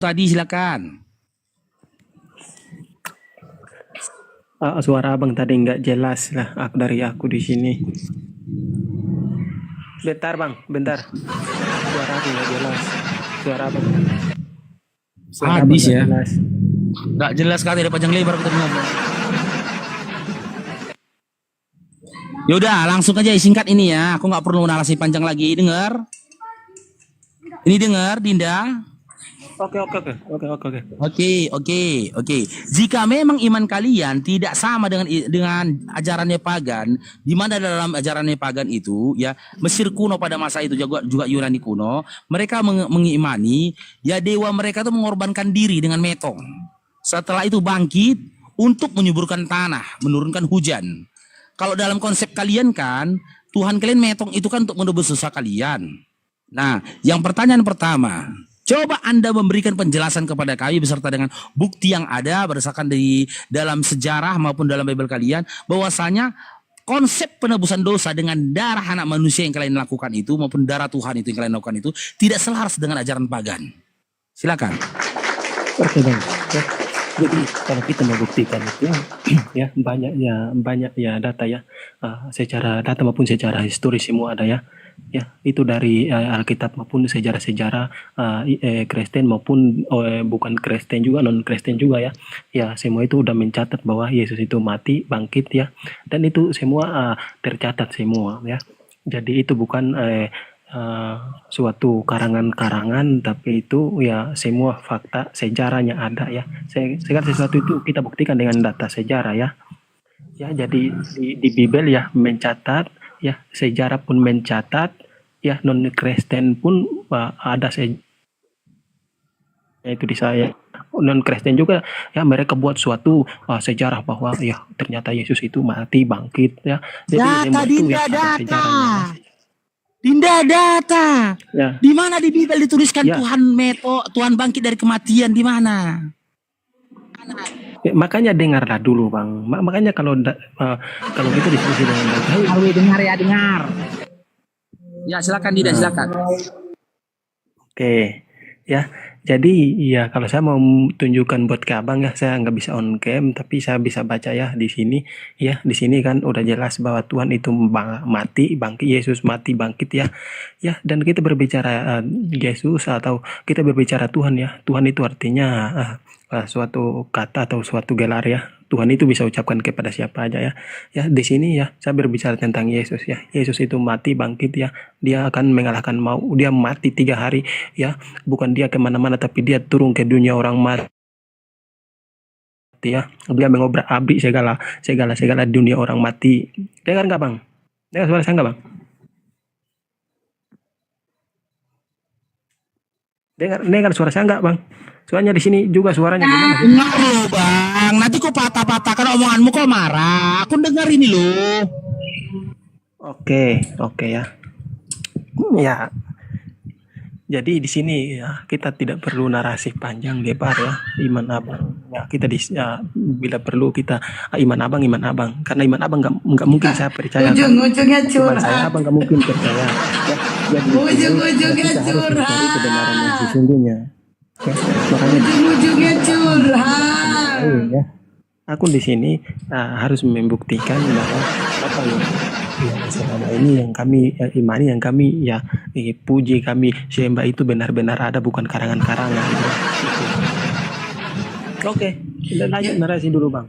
Tadi silakan. Suara abang tadi nggak jelas lah. Dari aku di sini. Bentar bang, bentar. Suara aku nggak jelas. Suara abang. Suara abang Habis nggak ya. jelas. Nggak jelas kali ada panjang lebar kita ngomong. Yaudah, langsung aja singkat ini ya. Aku nggak perlu narasi panjang lagi. Dengar? Ini dengar, Dinda? Oke. Oke. Jika memang iman kalian tidak sama dengan ajarannya pagan, di mana dalam ajarannya pagan itu, ya Mesir kuno pada masa itu juga Yunani kuno, mereka mengimani ya dewa mereka itu mengorbankan diri dengan metong. Setelah itu bangkit untuk menyuburkan tanah, menurunkan hujan. Kalau dalam konsep kalian kan, Tuhan kalian metong itu kan untuk menebus dosa kalian. Nah, yang pertanyaan pertama, coba Anda memberikan penjelasan kepada kami beserta dengan bukti yang ada berdasarkan dari dalam sejarah maupun dalam Bible kalian, bahwasanya konsep penebusan dosa dengan darah anak manusia yang kalian lakukan itu maupun darah Tuhan itu yang kalian lakukan itu tidak selaras dengan ajaran pagan. Silakan. Oke bang. Ya. Jadi kalau kita membuktikan itu ya banyak ya data ya secara data maupun secara historis semua ada ya. Ya itu dari Alkitab maupun sejarah-sejarah Kristen maupun bukan Kristen juga, non Kristen juga ya. Ya semua itu udah mencatat bahwa Yesus itu mati bangkit ya, dan itu semua tercatat semua ya. Jadi itu bukan suatu karangan-karangan, tapi itu ya semua fakta sejarahnya ada ya. Segala sesuatu itu kita buktikan dengan data sejarah ya. Ya jadi di Bible ya mencatat ya, sejarah pun mencatat ya, non Kristen pun ada sejarah itu di saya. Non Kristen juga ya, mereka buat suatu sejarah bahwa ya ternyata Yesus itu mati bangkit ya. Jadi Data, Dinda, ya ada data. sejarahnya. Dinda, data. Ya. Di mana di Bible dituliskan Ya. Tuhan bangkit dari kematian, di mana? Makanya dengarlah dulu bang. Makanya kalau kita diskusi dengan baik. Dengar ya, dengar. Ya silakan Dinda, silakan. Oke, ya. Jadi ya kalau saya mau tunjukkan buat ke abang ya, saya nggak bisa on cam, tapi saya bisa baca ya di sini. Ya di sini kan udah jelas bahwa Tuhan itu mati bangkit, Yesus mati bangkit ya. Ya dan kita berbicara Yesus atau kita berbicara Tuhan ya. Tuhan itu artinya suatu kata atau suatu gelar ya. Tuhan itu bisa ucapkan kepada siapa aja ya. Ya di sini ya saya berbicara tentang Yesus ya. Yesus itu mati bangkit ya. Dia akan mengalahkan maut. Dia mati 3 hari ya. Bukan dia kemana-mana, tapi dia turun ke dunia orang mati ya. Dia mengobrak-abrik segala dunia orang mati. Dengar nggak bang? Dengar suara saya nggak bang? Dengar suara saya nggak bang? Soalnya di sini juga suaranya gimana? Dengar lo bang, nanti kok patah-patahkan omonganmu, kok marah. Aku dengar ini loh. Oke ya. Ya. Jadi di sini ya kita tidak perlu narasi panjang lebar ya, iman abang. Ya kita bila perlu kita iman abang, karena iman abang nggak mungkin saya percaya. Ujung-ujungnya curhat. Iman saya abang nggak mungkin percaya. Ya, jadi ujung-ujungnya curhat. Kebenaran yang sesungguhnya. Ya, makanya ujung-ujungnya curhat. Ya, aku di sini harus membuktikan bahwa apa yang selama ini yang kami imani, yang kami puji, kami sembah itu benar-benar ada, bukan karangan-karangan. Oke, lanjut narasi dulu bang.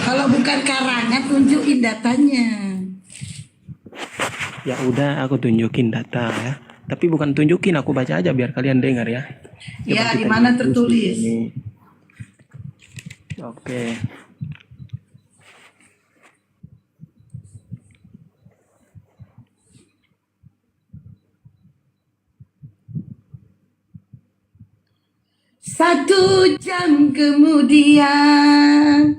Kalau bukan karangan, tunjukin datanya. Ya udah, aku tunjukin data ya. Tapi bukan tunjukin, aku baca aja biar kalian dengar ya. Ya, di mana tertulis? Oke. Satu jam kemudian,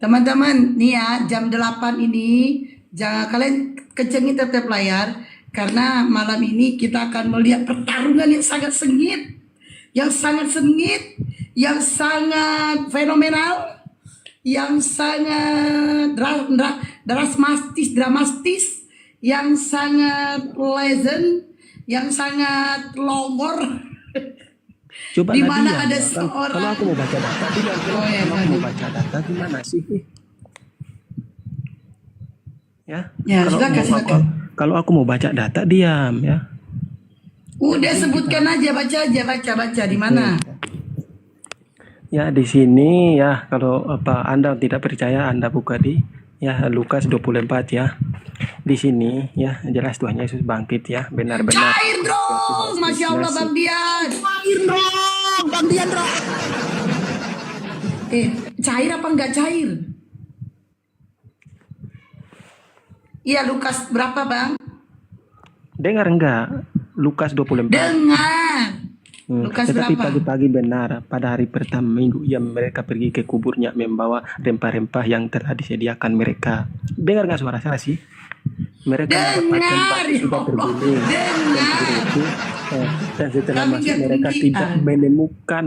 teman-teman, nih ya jam 8 ini, jangan kalian kencengin tetap layar, karena malam ini kita akan melihat pertarungan yang sangat sengit, yang sangat fenomenal, yang sangat dramatis, yang sangat pleasant, yang sangat longor Coba di lah mana diam. ada Kalau seorang. aku mau baca data, diam. Oh ya, Kalau aku mau baca data gimana sih? Ya. Ya, silakan, silakan. Kalau aku mau baca data diam ya. Udah sebutkan aja, baca di mana? Ya di sini ya, kalau Anda tidak percaya Anda buka di ya Lukas 24 ya. Di sini ya jelas Tuhan Yesus bangkit ya, benar-benar. Cair dong, Masya Allah Bang Dian. Cair dong, Bang Dian dong. Cair apa enggak cair? Iya, Lukas berapa Bang? Dengar enggak? Lukas 24. Dengar. Lukas Tetapi berapa? pagi-pagi benar pada hari pertama minggu ya mereka pergi ke kuburnya membawa rempah-rempah yang telah disediakan mereka. Dengar nggak suara saya sih? Mereka mendapatkan Dengar, batu sudah terguling. dengar. Dan setelah Kami masuk nggak mereka tinggi. tidak menemukan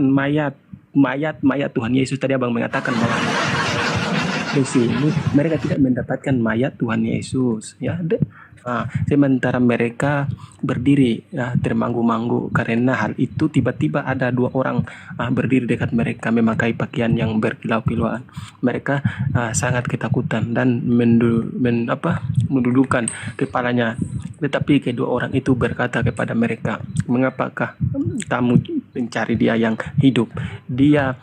mayat Tuhan Yesus. Tadi abang mengatakan bahwa di sini mereka tidak mendapatkan mayat Tuhan Yesus ya. Sementara mereka berdiri ya, termanggu-manggu karena hal itu tiba-tiba ada dua orang berdiri dekat mereka memakai pakaian yang berkilau-kilauan. Mereka sangat ketakutan dan mendudukan kepalanya. Tetapi kedua orang itu berkata kepada mereka, "Mengapakah kamu mencari dia yang hidup? Dia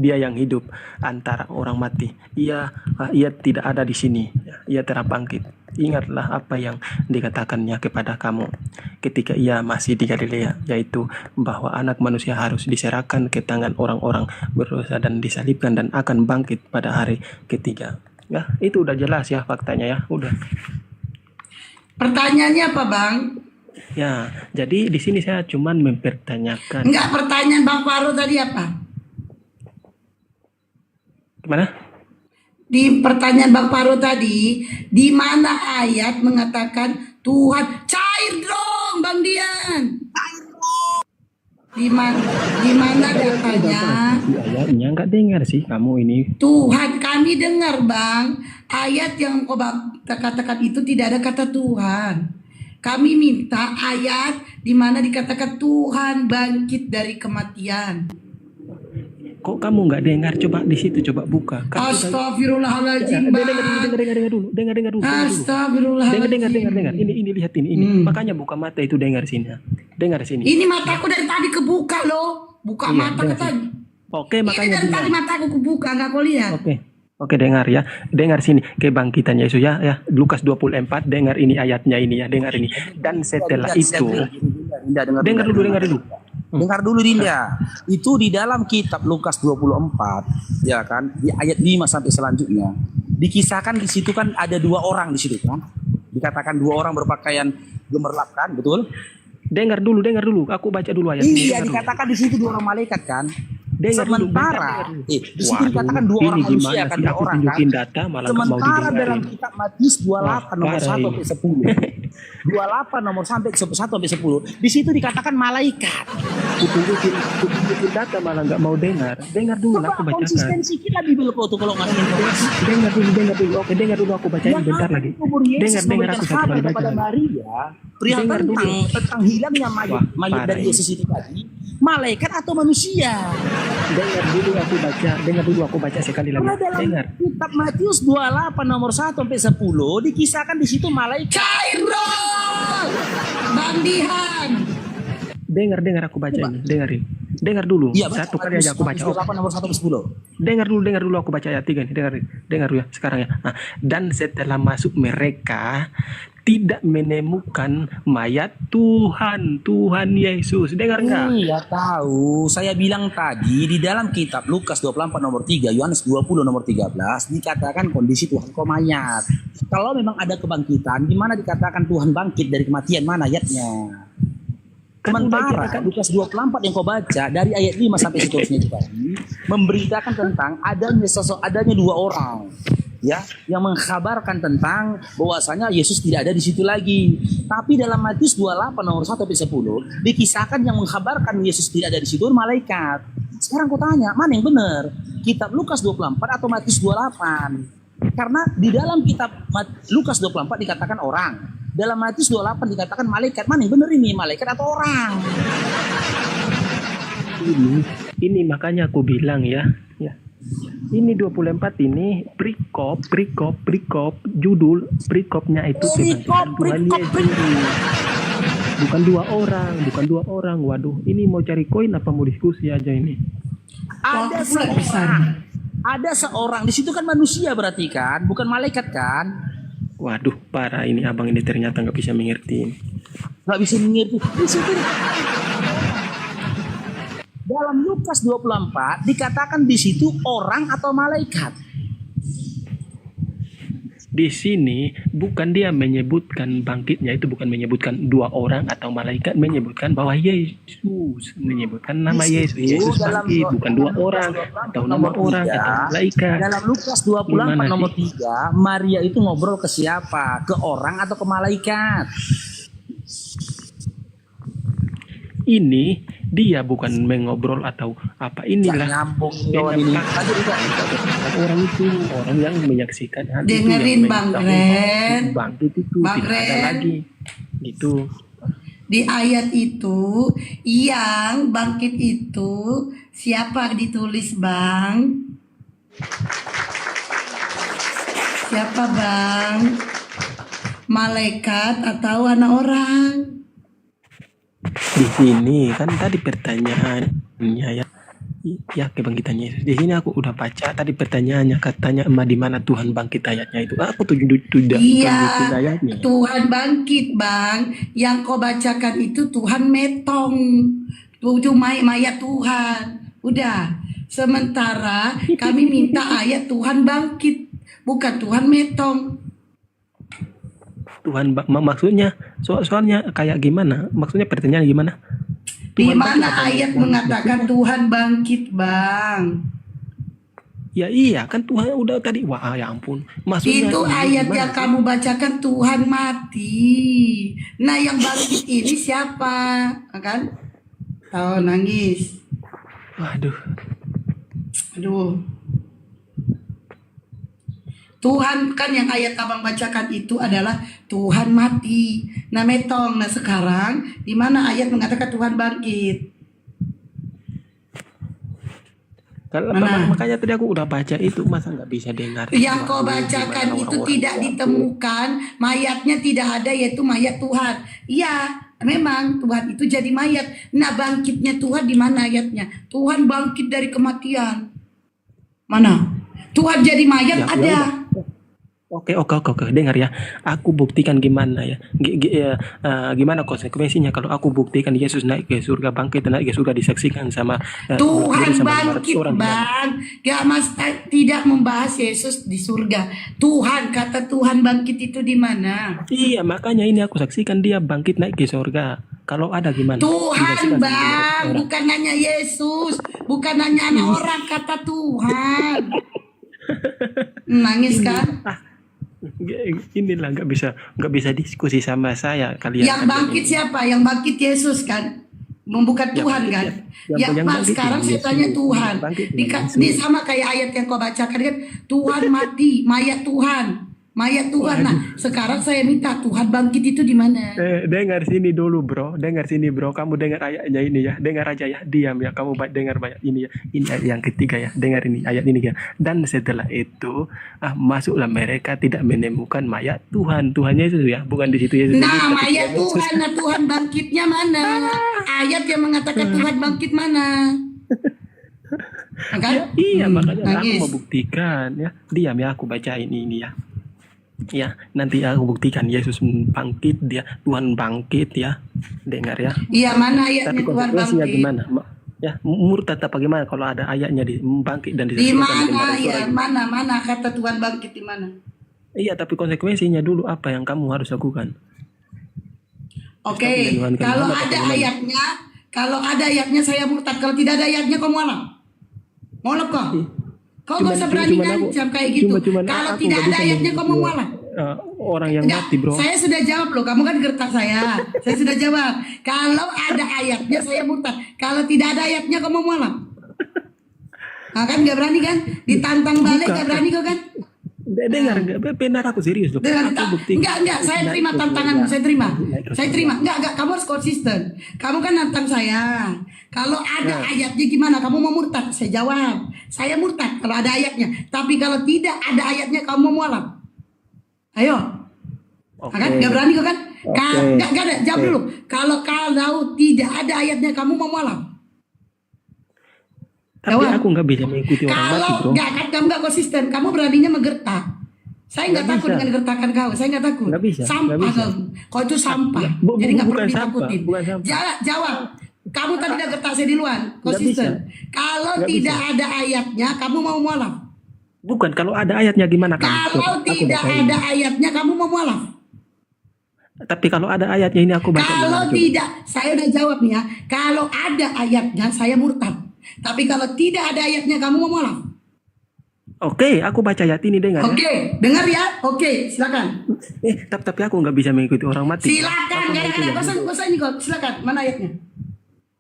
Dia yang hidup antara orang mati. Ia tidak ada di sini. Ia telah bangkit. Ingatlah apa yang dikatakannya kepada kamu ketika ia masih di Galilea, yaitu bahwa anak manusia harus diserahkan ke tangan orang-orang berdosa dan disalibkan dan akan bangkit pada hari ketiga." Ya, itu udah jelas ya faktanya ya, udah. Pertanyaannya apa Bang? Ya, jadi di sini saya cuman mempertanyakan. Enggak, pertanyaan Bang Faro tadi apa? Gimana? Di pertanyaan Bang Faro tadi, di mana ayat mengatakan Tuhan cair dong Bang Dian? Di mana katanya? Di ayatnya nggak dengar sih kamu ini. Tuhan, kami dengar Bang, ayat yang kau katakan itu tidak ada kata Tuhan. Kami minta ayat di mana dikatakan Tuhan bangkit dari kematian. Kok kamu nggak dengar? Coba di situ coba buka. Astagfirullahaladzim Bang. Dengar dulu. Astagfirullahaladzim. Dengar. Ini lihat ini. Makanya buka mata itu dengar sini. Dengar sini. Ini mataku dari tadi kebuka loh. Buka Iya, mata dengar tadi. Oke, Ini makanya dari dengar. tadi mataku kebuka, nggak kau lihat. Oke, dengar ya. Dengar sini kebangkitan Yesus ya. Lukas 24, dengar ini ayatnya ini ya, dengar ini. Dan setelah itu dengar dulu. Dengar dulu Dinda. Itu di dalam kitab Lukas 24 ya kan, di ayat 5 sampai selanjutnya. Dikisahkan di situ kan ada dua orang di situ kan. Dikatakan dua orang berpakaian gemerlap kan, betul? Dengar dulu. Aku baca dulu ayat ini. Iya, dikatakan di situ dua orang malaikat kan. Dengar dulu, Sementara dengar. di situ dikatakan dua orang Ini manusia gimana kan, sih? dua Aku orang kan. tunjukin data malah nggak mau Sementara didengarin. dalam kitab Matius 28 nomor Parah 1 ini. sampai 10. 28 nomor 1 sampai 10. Di situ dikatakan malaikat. Kutunjukin data malah nggak mau dengar. Dengar dulu, aku Coba bacakan. konsistensi kita Bibel kau tuh kalau ngasih informasi. Dengar dulu. Oke, dengar dulu aku bacain bentar lagi. Dengar aku satu kali baca. kepada Maria. Perihal Dengar tentang hilangnya mayat Wah, dari parah Yesus itu tadi. Malaikat atau manusia? Dengar dulu aku baca sekali lagi. Karena dalam Dengar. kitab Matius 28 nomor 1 sampai 10 dikisahkan di situ malaikat. Cair dong Bang Dian. Dengar aku baca ini. Dengar dulu. Iya, Satu kali aja aku baca. Matius 28 nomor 1 sampai 10. Dengar dulu aku baca ayat 3 nih. Dengar dulu ya sekarang ya. Nah, dan setelah masuk mereka tidak menemukan mayat Tuhan Yesus. Dengar nggak? Iya tahu. Saya bilang tadi di dalam kitab Lukas 24 nomor 3, Yohanes 20 nomor 13 dikatakan kondisi Tuhan kok mayat. Kalau memang ada kebangkitan, di mana dikatakan Tuhan bangkit dari kematian, mana ayatnya? Sementara Lukas 24 yang kau baca dari ayat 5 sampai seterusnya itu tadi memberitakan tentang adanya dua orang ya yang mengkabarkan tentang bahwasanya Yesus tidak ada di situ lagi. Tapi dalam Matius 28 nomor 1 sampai 10 dikisahkan yang mengkabarkan Yesus tidak ada di situ malaikat. Sekarang kau tanya, mana yang benar? Kitab Lukas 24 atau Matius 28? Karena di dalam kitab Lukas 24 dikatakan orang, dalam Matius 28 dikatakan malaikat. Mana yang bener ini, malaikat atau orang? Ini makanya aku bilang ya. Ini 24 ini perikop judul perikopnya itu kebangkitan Tuhan Yesus. Bukan dua orang. Waduh, ini mau cari koin apa mau diskusi aja ini? Ada seorang di situ kan manusia berarti kan, bukan malaikat kan? Waduh, parah ini abang ini ternyata nggak bisa mengerti. Nggak bisa mengerti. Di situ dalam Lukas 24 dikatakan di situ orang atau malaikat. Di sini bukan dia menyebutkan bangkitnya, itu bukan menyebutkan dua orang atau malaikat, menyebutkan bahwa Yesus, menyebutkan nama Yesus bangkit, bukan dua orang atau nama orang atau malaikat. Dalam Lukas 24 nomor 3, Maria itu ngobrol ke siapa? Ke orang atau ke malaikat? Ini dia bukan mengobrol atau apa, inilah orang itu, orang yang menyaksikan hal dengerin itu, Bang Ren, bangkit itu Bang tidak ada Ren. lagi gitu. Di ayat itu yang bangkit itu siapa ditulis Bang? Siapa Bang? Malaikat atau anak orang? Di sini kan tadi pertanyaannya ya kebangkitan Yesus. Di sini aku udah baca tadi pertanyaannya, katanya di mana Tuhan bangkit ayatnya itu. Aku tuh tunjukin Iya, ayatnya. Tuhan bangkit Bang. Yang kau bacakan itu Tuhan metong, tujuh mayat Tuhan. Udah. Sementara kami minta ayat Tuhan bangkit, bukan Tuhan metong. Tuhan maksudnya soalnya kayak gimana? Maksudnya pertanyaan gimana? Di mana ayat mengatakan Tuhan bangkit Bang? Ya iya kan Tuhan udah tadi. Wah ya ampun. Maksudnya itu ayat yang kamu bacakan Tuhan mati. Nah yang bangkit ini siapa? Kan? Tahu nangis. Waduh. Aduh. Tuhan kan yang ayat abang bacakan itu adalah Tuhan mati. Nah metong. Nah sekarang di mana ayat mengatakan Tuhan bangkit? Kalau makanya tadi aku udah baca itu, masa nggak bisa dengar? Yang kau bacakan itu tidak ditemukan, mayatnya tidak ada, yaitu mayat Tuhan. Iya, memang Tuhan itu jadi mayat. Nah bangkitnya Tuhan di mana ayatnya? Tuhan bangkit dari kematian. Mana? Tuhan jadi mayat ada. Oke, dengar ya. Aku buktikan gimana ya. Gimana konsekuensinya kalau aku buktikan Yesus naik ke surga, bangkit naik ke surga, disaksikan sama Tuhan sama bangkit orang. Bang. Gak mas tidak membahas Yesus di surga. Tuhan, kata Tuhan bangkit itu di mana? Iya, makanya ini aku saksikan dia bangkit naik ke surga. Kalau ada gimana? Tuhan Bang, bukan nanya Yesus, bukan nanya anak orang, kata Tuhan. Nangis kan? Inilah nggak bisa diskusi sama saya kalian. Yang bangkit siapa? Yang bangkit Yesus kan? Membuka Tuhan kan? Yang sekarang saya tanya Tuhan. Di sama kayak ayat yang kau bacakan kan? Tuhan mati, mayat Tuhan. Mayat Tuhan. Nah, sekarang saya minta Tuhan bangkit itu di mana? Dengar sini dulu, bro. Dengar sini, bro. Kamu dengar ayatnya ini ya. Dengar aja ya. Diam ya. Kamu dengar banyak ini ya. Ini ayat yang ketiga ya. Dengar ini ayat ini ya. Dan setelah itu masuklah mereka tidak menemukan mayat Tuhan. Tuhan Yesus ya. Bukan di situ Yesus. Nah, mayat Tuhan. Nah, Tuhan bangkitnya mana? Ayat yang mengatakan Tuhan bangkit mana? Kan? Ya, iya, makanya aku mau buktikan ya. Diam ya. Aku bacain ini ya. Ya, nanti aku buktikan Yesus bangkit, dia Tuhan bangkit ya. Dengar ya. Iya, mana ayatnya tapi Tuhan bangkit? Gimana? Ya, murtad apa gimana kalau ada ayatnya di bangkit dan di mana ya? Mana kata Tuhan bangkit di mana? Iya, tapi konsekuensinya dulu apa yang kamu harus lakukan? Oke, kalau ada ayatnya saya murtad. Kalau tidak ada ayatnya kamu malam. Molok kok. Kau gak usah berani ngancam kayak gitu. Kalau tidak ada ayatnya kamu malah. Orang yang mati, bro. Saya sudah jawab loh. Kamu kan gertak saya. Saya sudah jawab. Kalau ada ayatnya saya murtad. Kalau tidak ada ayatnya kamu malah. Nah, kan gak berani kan? Ditantang balik gak berani kau kan? Dengar enggak? Benar aku serius loh. Dengan Aku bukti. enggak, saya terima tantanganmu, saya terima. Saya terima. Enggak, kamu harus konsisten. Kamu kan nantang saya. Kalau ada ayatnya gimana? Kamu mau murtad? Saya jawab. Saya murtad kalau ada ayatnya. Tapi kalau tidak ada ayatnya kamu mau mualaf. Ayo. Oke. Kan? Enggak berani kau kan? Oke. Enggak ada. Jawab dulu. Kalau tidak ada ayatnya kamu mau mualaf. Tapi Jawab. aku nggak bisa mengikuti orang mati, Kalau bro. enggak kan kamu enggak konsisten, kamu beraninya menggertak. Saya nggak Nggak takut bisa. dengan gertakan kau, saya nggak takut. Nggak bisa, Sampah nggak bisa. kau itu sampah. Jadi nggak Bukan perlu sampah, ditakutin. bukan sampah. Jawab. Kamu tadi udah gertak saya duluan, konsisten. Kalau Nggak tidak ada ayatnya, kamu mau mualaf. Bukan, kalau ada ayatnya gimana kamu? Kalau Aku tidak bacain. ada ayatnya, kamu mau mualaf. Tapi kalau ada ayatnya ini aku baca. Kalau dulu. tidak, saya udah jawab nih ya. Kalau ada ayatnya, saya murtad. Tapi kalau tidak ada ayatnya, kamu mau mualaf. Oke, aku baca ayat ini dengar. Ya. Oke, dengar ya. Oke, silakan. Tapi aku nggak bisa mengikuti orang mati. Silakan, kadang-kadang kosa ini kok. Silakan. Mana ayatnya?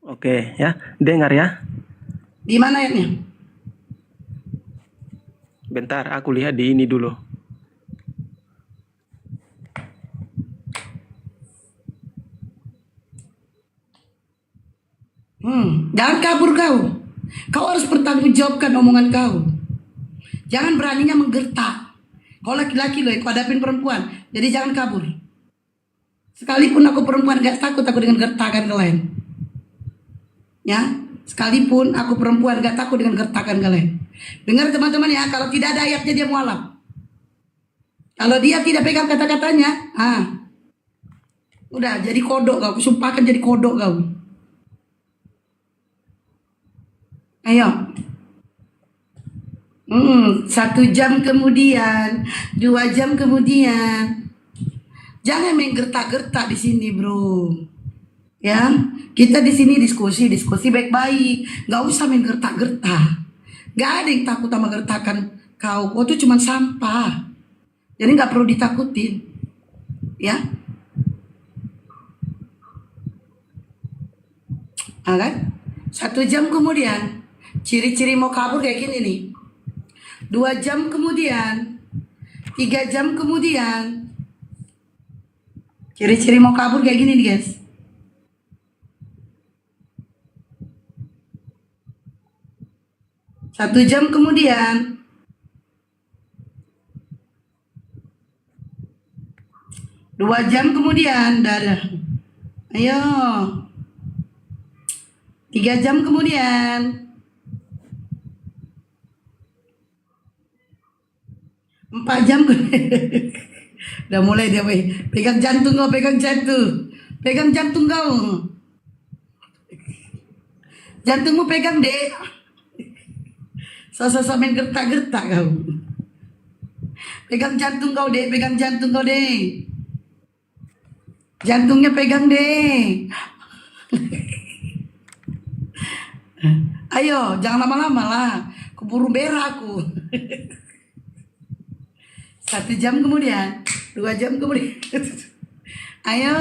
Oke, ya, dengar ya. Di mana ayatnya? Bentar, aku lihat di ini dulu. Jangan kabur kau. Kau harus bertanggungjawabkan omongan kau. Jangan beraninya menggertak. Kau laki-laki loh, kau hadapin perempuan. Jadi jangan kabur. Sekalipun aku perempuan gak takut aku dengan gertakan kalian. Ya, sekalipun aku perempuan gak takut dengan gertakan kalian. Dengar teman-teman ya, kalau tidak ada ayatnya dia mualaf. Kalau dia tidak pegang kata-katanya, udah jadi kodok kau. Kusumpahkan jadi kodok kau. Ayo. 1 jam kemudian, 2 jam kemudian. Jangan main gertak-gertak di sini, bro. Ya, kita di sini diskusi baik-baik. Gak usah main gertak-gertak. Gak ada yang takut sama gertakan kau. Kau tuh cuma sampah. Jadi gak perlu ditakutin. Ya. Kan? 1 jam kemudian, ciri-ciri mau kabur kayak gini nih. 2 jam kemudian, 3 jam kemudian, ciri-ciri mau kabur kayak gini nih guys. Satu jam kemudian, 2 jam kemudian, dadah. Ayo. 3 jam kemudian, 4 jam udah mulai dia pegang jantung kau, pegang jantung kau, jantungmu pegang deh, sosok main gertak-gertak kau, pegang jantung kau deh, jantungnya pegang deh. Ayo, jangan lama-lama lah, keburu berak aku. 1 jam kemudian, 2 jam kemudian. Ayo,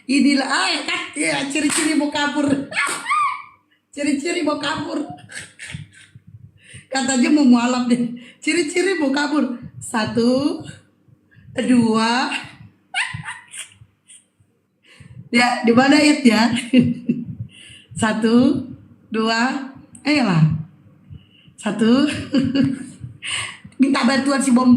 inilah ya, ciri-ciri mau kabur. Ciri-ciri mau kabur. Katanya mau mualaf deh. Ciri-ciri mau kabur. 1, 2. Ya, di mana ayat ya? 1, 2. Ayolah. 1. Minta bantuan si Bom,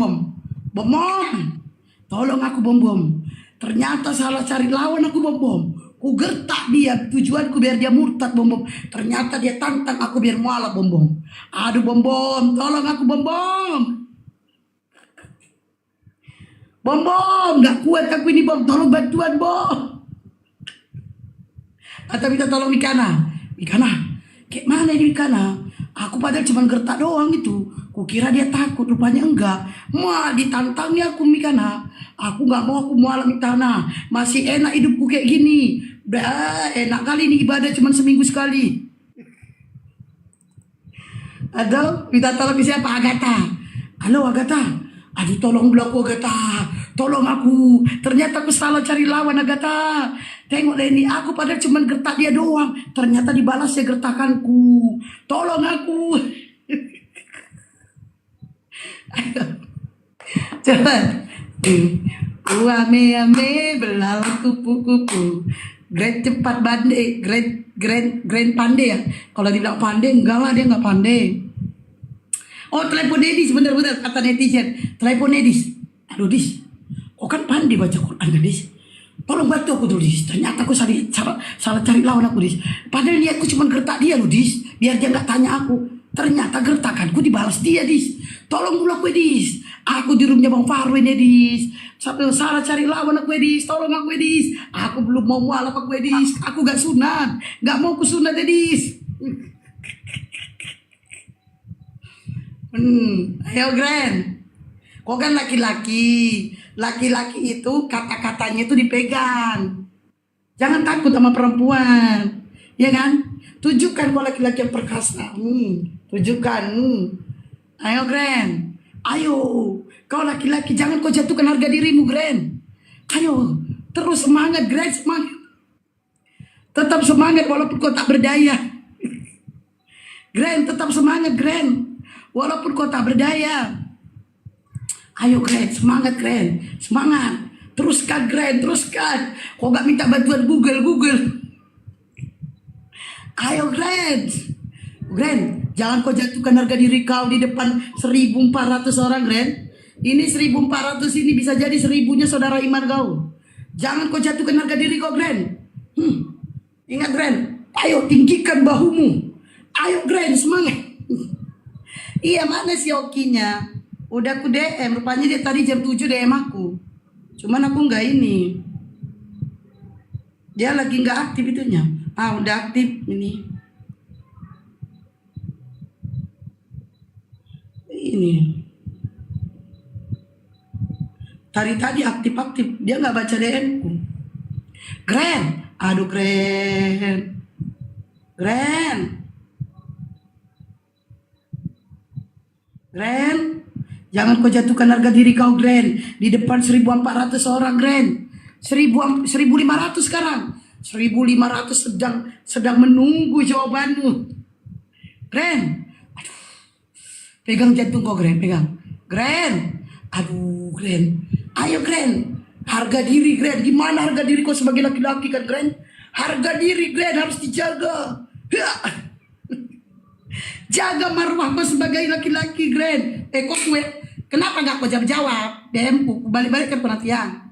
tolong aku Bom. Ternyata salah cari lawan aku Bom. Ku gertak dia, tujuanku biar dia murtad Bom. Ternyata dia tantang aku biar mualaf Bom. Aduh Bom, tolong aku Bom. Bom, gak kuat aku ini Bom, tolong bantuan Bom. Atau minta tolong Mikana, kayak mana ini Mikana? Aku padahal cuma gertak doang itu. Kukira dia takut, rupanya enggak. Ditantangnya aku Mikana. Aku nggak mau, aku mualaf Mikana. Masih enak hidupku kayak gini. Enak kali ini ibadah cuma seminggu sekali. Atau minta tolong siapa? Agatha. Halo Agatha. Aduh tolong aku Agatha. Tolong aku. Ternyata aku salah cari lawan Agatha. Tengok deh ini, aku padahal cuma gertak dia doang. Ternyata dibalas ya gertakanku. Tolong aku. Coba. Ame belalang kupu-kupu. Grand cepat bande, grand pandai ya. Kalau dibilang pandai, enggak lah, dia enggak pandai. Oh, telepon Dedis, bener-bener kata netizen. Telepon Dedis. Aduh, Dis. Kok kan pandai baca Quran kan, Dis? Tolong bantu aku dulu, Dis. Ternyata aku salah cari lawan aku, Dis. Padahal niatku cuma gertak dia loh, Dis. Biar dia nggak tanya aku. Ternyata gertakanku dibalas dia, Dis. Tolong dulu aku, Dis. Aku di rumahnya Bang Farwin ya, Dis. Sampai salah cari lawan aku, Dis. Tolong aku, Dis. Aku belum mau mualaf aku, Dis. Aku gak sunat. Gak mau ku sunat, Dis. Ayo, Grand. Kok kan laki-laki. Laki-laki itu kata-katanya itu dipegang. Jangan takut sama perempuan. Ya kan? Tunjukkan kau laki-laki yang perkasa. Tunjukkan. Ayo, Grand. Ayo. Kau laki-laki, jangan kau jatuhkan harga dirimu, Grand. Ayo. Terus semangat, Grand. Semangat. Tetap semangat walaupun kau tak berdaya. Grand, tetap semangat, Grand. Walaupun kau tak berdaya. Ayo, Grand. Semangat, Grand. Semangat. Teruskan, Grand. Teruskan. Kau gak minta bantuan Google. Ayo, Grand. Grand, jangan kau jatuhkan harga diri kau di depan 1.400 orang, Grand. Ini 1.400 ini bisa jadi 1.000-nya saudara iman kau. Jangan kau jatuhkan harga diri kau, Grand. Ingat, Grand. Ayo tinggikan bahumu. Ayo, Grand, semangat. Iya, mana si Okinya? Udah aku DM, rupanya dia tadi jam 7 DM aku. Cuman aku nggak ini. Dia lagi nggak aktif itunya. Udah aktif ini. Ini. Tadi aktif-aktif, dia nggak baca DM-ku. Grand, aduh Grand. Grand, jangan kau jatuhkan harga diri kau, Grand. Di depan 1.400 orang, Grand. 1.500 sekarang. 1.500 sedang menunggu jawabanmu. Grand, aduh. Pegang jantung kau, Grand, pegang. Grand, aduh, Grand. Ayo, Grand. Harga diri, Grand. Gimana harga diri kau sebagai laki-laki kan, Grand? Harga diri, Grand, harus dijaga. Jaga marwah kau sebagai laki-laki, Grand. Kok gue, kenapa gak kau jawab? DM-ku, balik-balik kan penantian.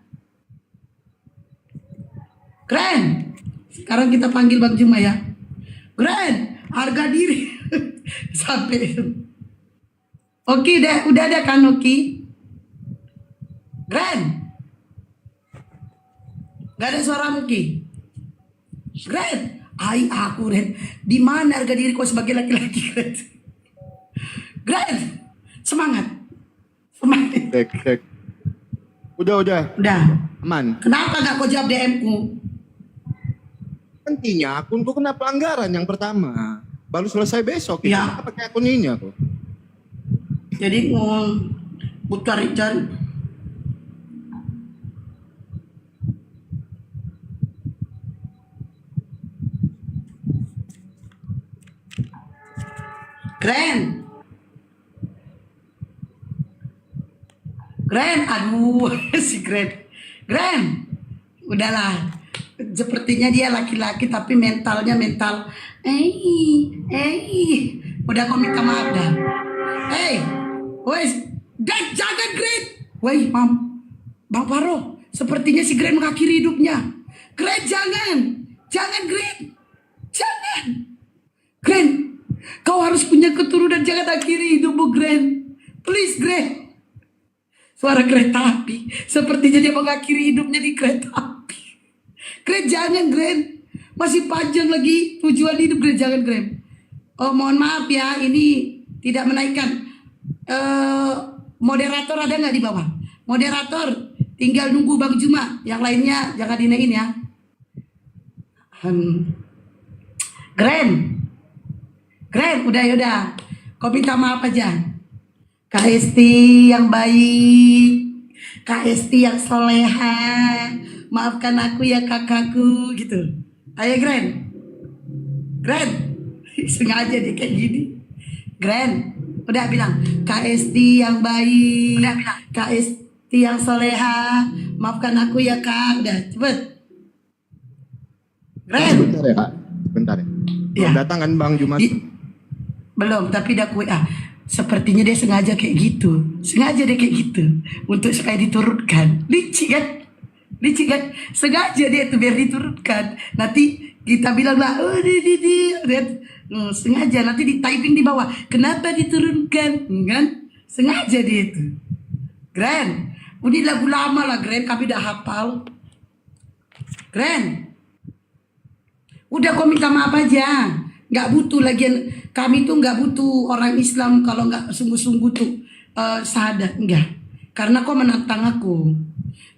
Grand, sekarang kita panggil Bang Juma ya. Grand, harga diri. Sampai. Oke, udah ada kan, Oki? Grand. Gak ada suara Oki. Grand, aku, Grand. Di mana harga diri kau sebagai laki-laki, Grand? Grand, semangat. Cek. Udah. Aman. Kenapa gak kau jawab DM-ku? Nantinya akunku kena pelanggaran yang pertama. Baru selesai besok. Ya. Kita pakai akun ini aku. Jadi putar cari. Grand, aduh si Grand, udahlah. Sepertinya dia laki-laki tapi mentalnya mental. Udah kau minta maaf dah. Wes, jangan Grand. Woi, Bang Faro, sepertinya si Grand mengakhiri hidupnya. Grand, jangan Grand, jangan. Grand, kau harus punya keturunan, jangan akhiri hidupmu, Grand. Please, Grand. Suara kereta api, sepertinya dia mengakhiri hidupnya di kereta api. Grand, jangan, Grand. Masih panjang lagi tujuan hidup, Grand. Jangan, Grand. Oh, mohon maaf ya, ini tidak menaikkan. Moderator ada nggak di bawah? Moderator, tinggal nunggu Bang Juma. Yang lainnya jangan dinaikin ya. Grand, udah. Kau minta maaf aja. Kak Esti yang baik, Kak Esti yang soleha, maafkan aku ya kakakku gitu. Ayo Grand, sengaja deh kayak gini. Grand, Udah bilang Kak Esti yang baik. Udah bilang Kak Esti yang soleha. Maafkan aku ya Kak. Udah cepet. Keren. Bentar ya kak, bentar ya. Iya. Belum datang kan Bang Jumas? Belum, tapi udah WA. Sepertinya dia sengaja kayak gitu. Sengaja dia kayak gitu. Untuk supaya diturunkan. Licik kan? Licik kan? Sengaja dia itu biar diturunkan. Nanti kita bilang lah, oh sengaja. Nanti di typing di bawah. Kenapa diturunkan? Kan? Sengaja dia itu. Keren. Udah lagu lama lah, keren. Kami udah hafal. Keren. Udah kau minta maaf aja. Nggak butuh lagi. Kami tuh nggak butuh orang Islam kalau nggak sungguh-sungguh tuh syahadat. Enggak. Karena kau menantang aku.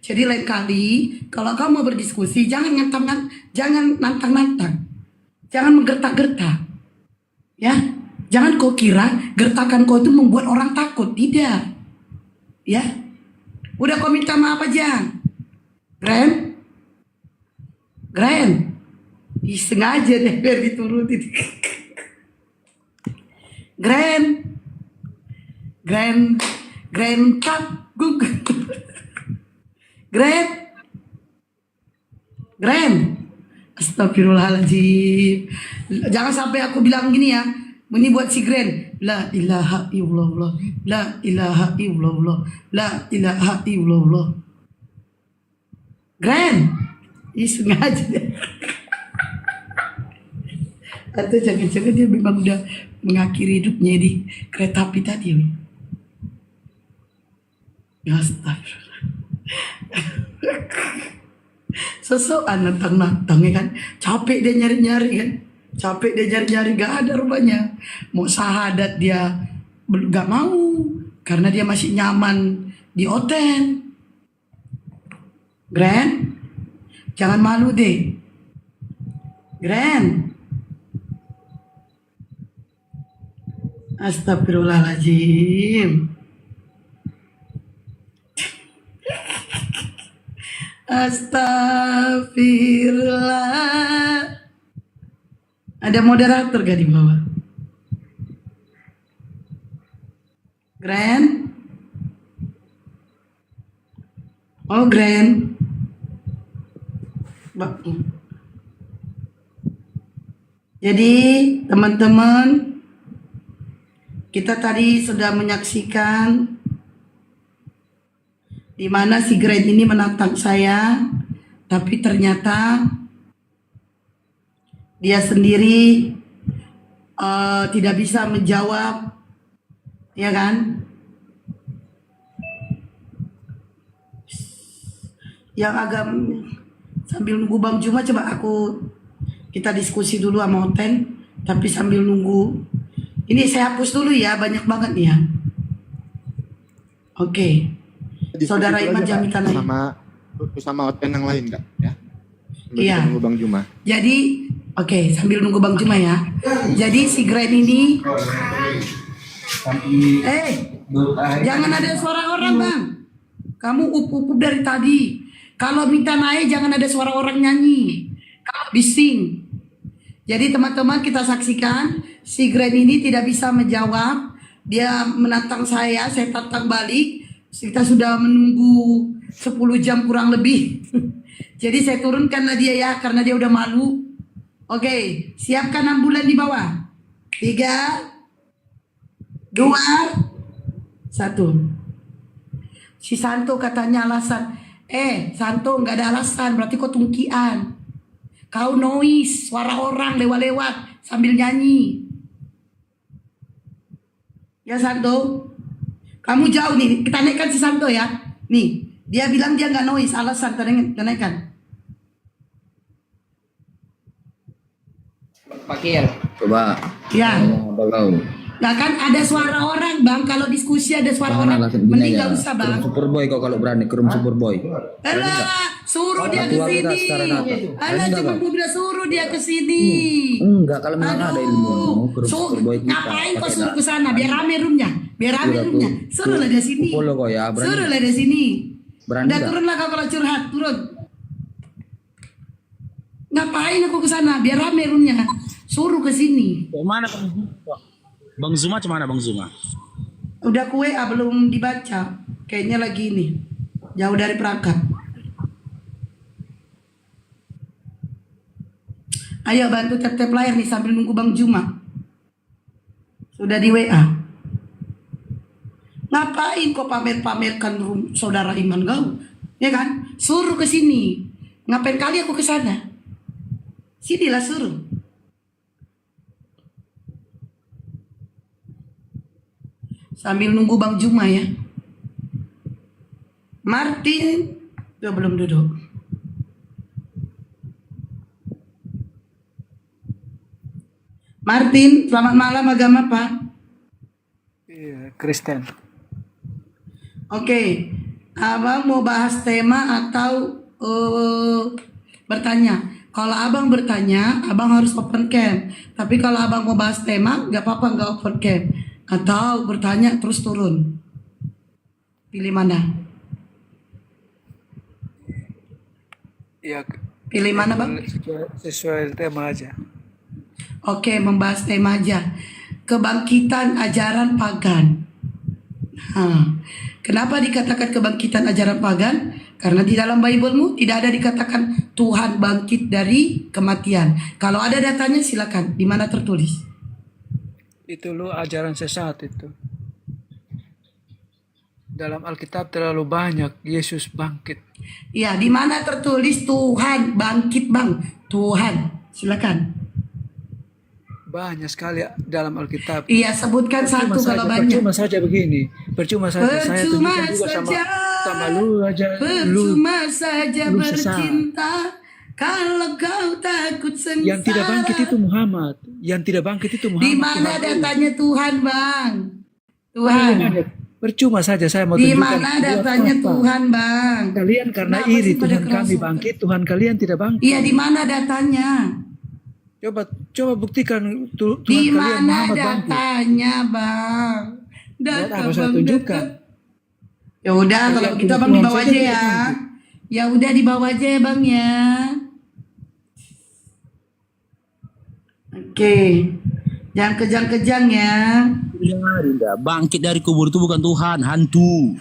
Jadi lain kali kalau kau mau berdiskusi jangan nantang-nantang. Jangan menggertak-gertak. Ya. Jangan kau kira gertakan kau itu membuat orang takut. Tidak. Ya. Udah kau minta maaf aja. Keren. Keren. Sengaja deh biar diturutin. Grand Cup Grand Astagfirullahaladzim. Jangan sampai aku bilang gini ya. Ini buat si Grand. La ilaha illallah. La ilaha illallah. La ilaha illallah. Grand. Sengaja deh. Atau jangan-jangan dia memang udah mengakhiri hidupnya di kereta api tadi. Ya astagfirullah. Sesuatu nantang-nantang ya kan. Capek dia nyari-nyari kan. Capek dia nyari-nyari gak ada rupanya. Mau syahadat dia gak mau. Karena dia masih nyaman di hotel. Grand. Jangan malu deh. Grand. Astagfirullahaladzim. Astagfirullah. Ada moderator gak di bawah? Grand? Oh Grand. Jadi teman-teman, kita tadi sudah menyaksikan di mana si Grand ini menantang saya, tapi ternyata dia sendiri tidak bisa menjawab, ya kan? Yang agak sambil nunggu Bang Juma, coba kita diskusi dulu sama Oten, tapi sambil nunggu. Ini saya hapus dulu ya, banyak banget nih ya. Oke. Saudara Iman Jamitan sama Oten yang lain enggak ya? Iya. Nunggu Bang Juma. Jadi, oke, sambil nunggu Bang Juma ya. Jadi si Grand ini jangan ada suara orang, Bang. Kamu up-up dari tadi. Kalau minta naik jangan ada suara orang nyanyi. Kalau bising. Jadi teman-teman kita saksikan si Grand ini tidak bisa menjawab. Dia menantang saya tantang balik. Kita sudah menunggu 10 jam kurang lebih. Jadi saya turunkanlah dia ya karena dia udah malu. Oke, siapkan ambulan di bawah. 3, 2, 1. Si Santo katanya alasan. Santo nggak ada alasan, berarti kau tungkian. Kau noise, suara orang lewat-lewat sambil nyanyi. Ya Santo, kamu jauh nih, kita naikkan si Santo ya. Nih, dia bilang dia nggak noise, alasan kita naikkan. Pakir. Coba. Ya. Belum. Nah kan ada suara orang bang, kalau diskusi ada suara orang, mending nggak usah bang. Kerum Superboy kok kalau berani, Kerum Superboy. Alah, suruh dia ke sini. Alah, cuma udah suruh dia ke sini. Enggak, kalau memang ada ilmu, Kerum Superboy kita. Ngapain kau suruh ke sana? Biar rame roomnya, Suruhlah dia sini. Follow kok ya, berani. Suruhlah dia sini. Berani Udah gak? turunlah kau kalau curhat, turun. Ngapain aku ke sana? Biar rame roomnya. Suruh ke sini. Mana Bang Zuma cemana Bang Zuma? Udah kue belum dibaca. Kayaknya lagi ini. Jauh dari perangkat. Ayo bantu tap-tap layar nih sambil nunggu Bang Juma. Sudah di WA. Ngapain kok pamer-pamerkan saudara iman kau? Ya kan? Suruh ke sini. Ngapain kali aku ke sana? Sinilah suruh. Sambil nunggu Bang Juma ya. Martin, dia belum duduk. Martin, selamat malam, agama apa? Iya, Kristen. Oke, abang mau bahas tema atau bertanya? Kalau abang bertanya, abang harus open cam. Tapi kalau abang mau bahas tema, nggak apa-apa nggak open cam. Atau bertanya terus turun. Pilih mana? Ya, Pilih mana bang? sesuai tema aja. Oke, membahas tema aja. Kebangkitan ajaran pagan. Kenapa dikatakan kebangkitan ajaran pagan? Karena di dalam Bible-mu tidak ada dikatakan Tuhan bangkit dari kematian. Kalau ada datanya silakan. Di mana tertulis? Itu lo ajaran sesat itu. Dalam Alkitab terlalu banyak Yesus bangkit. Ya, di mana tertulis Tuhan bangkit bang? Tuhan, silakan. Banyak sekali dalam Alkitab. Iya, sebutkan satu kalau banyak. Percuma saja begini. Percuma saja saya Percuma tunjukkan juga saja. sama lu aja. Percuma saja lu sesat. bercinta kalau kau takut sengsara. Yang tidak bangkit itu Muhammad. Yang tidak bangkit itu Muhammad. Di mana Tuhan. datanya Tuhan bang? Tuhan. Tuhan. Percuma saja saya mau Di tunjukkan. mana buat datanya apa. Tuhan bang? Kalian karena Kenapa iri sih pada Tuhan kami kerasukan? bangkit, Tuhan kalian tidak bangkit. Iya, di mana datanya? Coba buktikan Tuhan Di kalian mana Muhammad bangkit. datanya bang? Buat apa saya tunjukkan? Ya udah, kalau Kalian kita punya bang Tuhan dibawa saja aja tidak ya. bangkit. Ya udah dibawa aja ya bang ya. Oke, jangan kejang-kejang ya. Tidak. Bangkit dari kubur itu bukan Tuhan, hantu.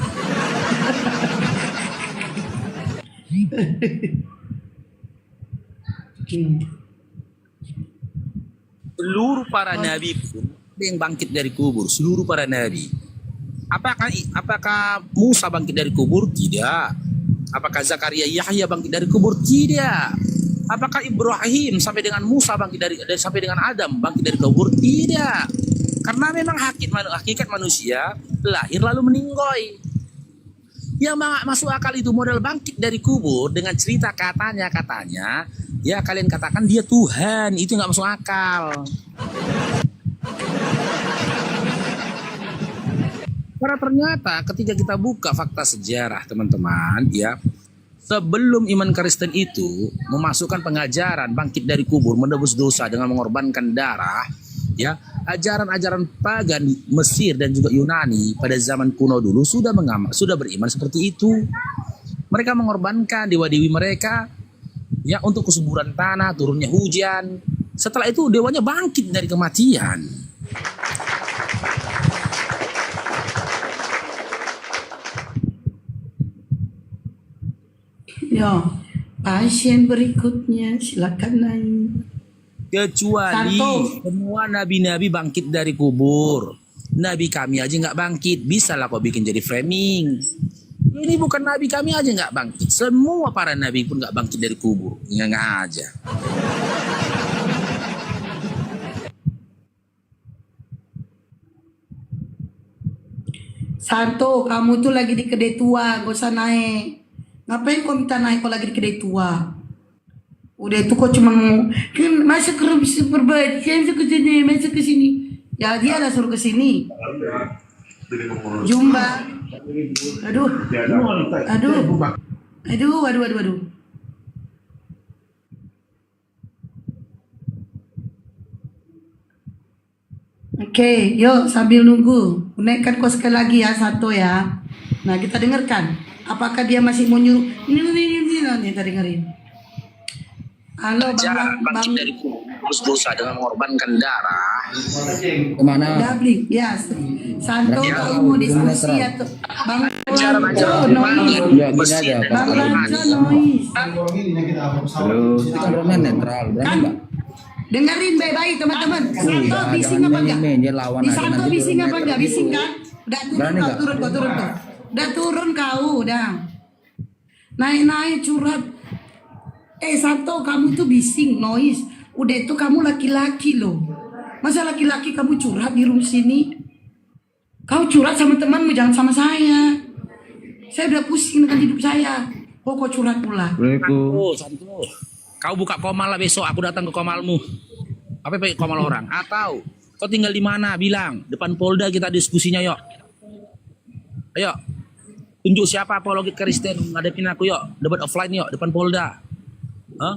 Seluruh para nabi pun ada yang bangkit dari kubur. Seluruh para nabi. Apakah Musa bangkit dari kubur? Tidak. Apakah Zakaria Yahya bangkit dari kubur? Tidak. Apakah Ibrahim sampai dengan Musa bangkit sampai dengan Adam bangkit dari kubur? Tidak. Karena memang hakikat manusia lahir lalu meninggoy. Yang masuk akal itu model bangkit dari kubur dengan cerita katanya, ya kalian katakan dia Tuhan, itu nggak masuk akal. Karena ternyata ketika kita buka fakta sejarah teman-teman, ya sebelum iman Kristen itu memasukkan pengajaran bangkit dari kubur, menebus dosa dengan mengorbankan darah, ya ajaran-ajaran pagan Mesir dan juga Yunani pada zaman kuno dulu sudah beriman seperti itu. Mereka mengorbankan dewa-dewi mereka ya untuk kesuburan tanah, turunnya hujan. Setelah itu dewanya bangkit dari kematian. Ya, pasien berikutnya silakan naik. Kecuali Santo. semua nabi-nabi bangkit dari kubur. Nabi kami aja nggak bangkit. Bisa lah kau bikin jadi framing. Ini bukan nabi kami aja nggak bangkit. Semua para nabi pun nggak bangkit dari kubur. Nggak aja. Santo, kamu tuh lagi di kedai tua, gak usah naik. Ngapain kau minta naik kalau lagi di kedai tua? Udah itu kok cuma mau kan masuk ke room superbad, masuk ke sini, masuk ke sini. Ya dia lah suruh ke sini. Jumba. Aduh. Aduh. Oke, yuk sambil nunggu. Naikkan kau sekali lagi ya, satu ya. Nah, kita dengarkan. Apakah dia masih mau nyuruh? Ini, kita dengerin. Halo Ajaran Bang bangkit dari kubus dosa dengan mengorbankan darah. Kemana? Dablik, ya. Santo kau mau diskusi ya tuh. Bang Lanco, noise. Ya gini aja. Bang Lanco, noise. Terus itu kan Roman netral, berani nggak? Dengerin baik-baik teman-teman. Santo bising apa enggak? Dia lawan Di aja Santo nanti bising turun apa netral enggak? gitu. Bising kan? Udah turun Berani kau, nggak? turun kau. Udah turun kau, udah. Naik curhat. Santo kamu tuh bising, noise. Udah itu kamu laki-laki loh. Masa laki-laki kamu curhat di room sini? Kau curhat sama temanmu, jangan sama saya. Saya udah pusing dengan hidup saya. Kok kau curhat pula? Santo. Kau buka komal lah besok, aku datang ke komalmu. Apa pakai komal orang? Atau kau tinggal di mana? Bilang depan Polda kita diskusinya yuk. Ayo. Tunjuk siapa apologi Kristen ngadepin aku yuk. Debat offline yuk depan Polda.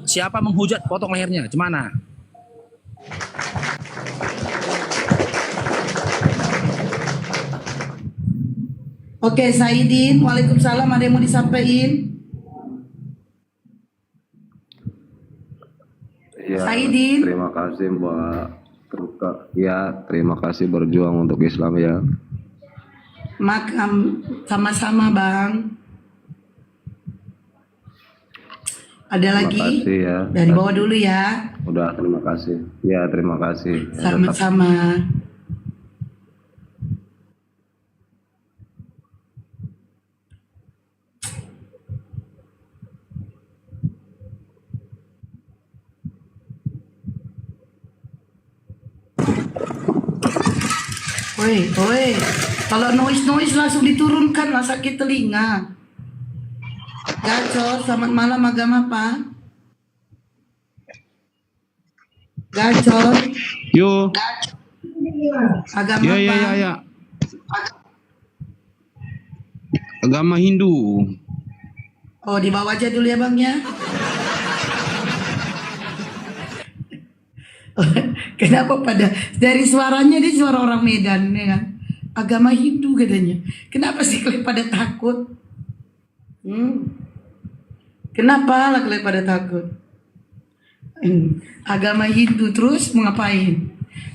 Siapa menghujat potong lehernya? Gimana? Oke, Saidin. Waalaikumsalam. Ada yang mau disampaikan? Ya, Saidin. terima kasih Mbak Truka. Ya, terima kasih berjuang untuk Islam ya. Sama-sama Bang. Ada Terima lagi? kasih ya. Dari bawah dulu ya. Udah, terima kasih. Ya, terima kasih. Ya, tetap Sama-sama. Woi, kalau noise langsung diturunkan lah, sakit telinga. Gacor, selamat malam, agama apa? Gacor, Yo, agama ya, apa? ya. Agama Hindu. Oh, di bawah aja dulu ya Bang ya. Kenapa dari suaranya dia suara orang Medan ya kan? Agama Hindu katanya. Kenapa sih kalian pada takut? Kenapa lah kalian pada takut? Agama Hindu terus mau ngapain?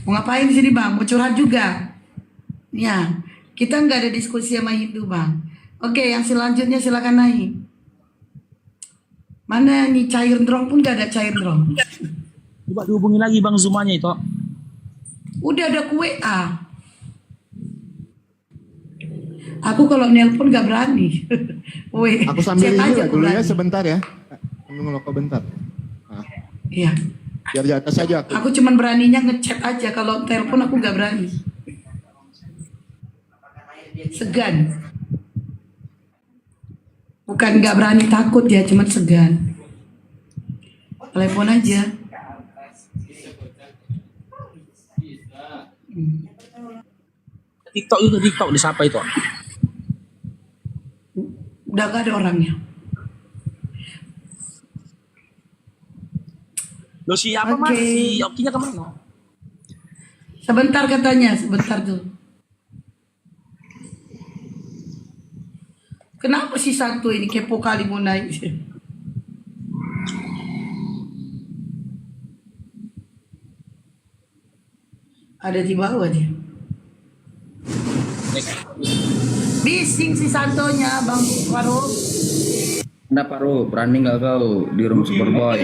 Mau ngapain di sini Bang? Mau curhat juga? Ya, kita nggak ada diskusi sama Hindu Bang. Oke, yang selanjutnya silakan naik. Mana nih cair drong pun gak ada cair drong. Coba dihubungi lagi Bang Zumanya itu. Udah ada kue WA. Aku kalau nelpon gak berani. Weh, Aku sambil chat ini aja lah aku dulu ya berani. sebentar ya. Sambil ngelokok bentar. Nah, Iya. biar di atas aja aku. Aku cuman beraninya ngechat aja, kalau telepon aku gak berani. Segan. Bukan gak berani takut ya, cuman segan. Telepon aja. TikTok disapa itu. Udah gak ada orangnya. Lo siapa Oke. Mas? Si Okinya kemana? Sebentar katanya, sebentar tuh. Kenapa sih satu ini kepo kali mau naik? Ada di bawah dia. Bising si Santonya, Bang Faruk. Kenapa Ro? Berani nggak kau di room Superboy?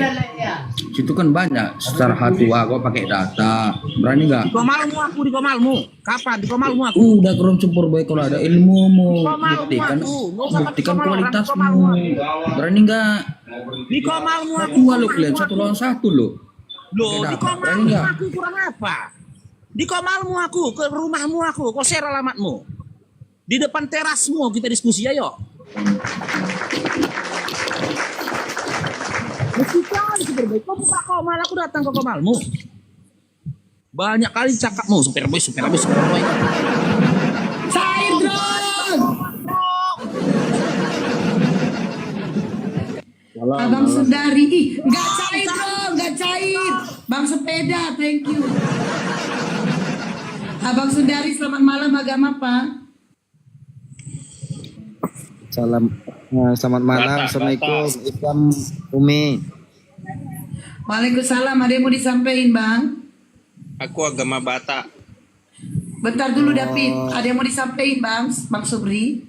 Situ kan banyak secara hatua kau pakai data. Berani nggak? Di komalmu aku, di komalmu. Kapan? Di komalmu aku. Udah ke room Superboy kalau ada ilmumu, Komalmu buktikan, aku. Nggak usah pakai buktikan komal orang, kualitasmu. komalmu aku. Berani nggak? Di komalmu aku. Dua lo kalian, satu lawan satu lo. Loh, di Berani komalmu nggak? aku kurang apa? Di komalmu aku, ke rumahmu aku, kau share alamatmu. Di depan terasmu kita diskusi ayo. Mesti kali Superboy, kau buka komal, aku datang ke komalmu. Banyak kali cakapmu, Superboy. Cair drone. Abang Sundari, nggak cair dong, nggak cair. Bang Sepeda, thank you. Abang Sundari, selamat malam, agama apa? Selamat malam, Assalamualaikum, Islam Umi. Waalaikumsalam. Ada yang mau disampaikan, Bang? Aku agama Batak. Bentar dulu, David. Ada yang mau disampaikan, Bang Subri?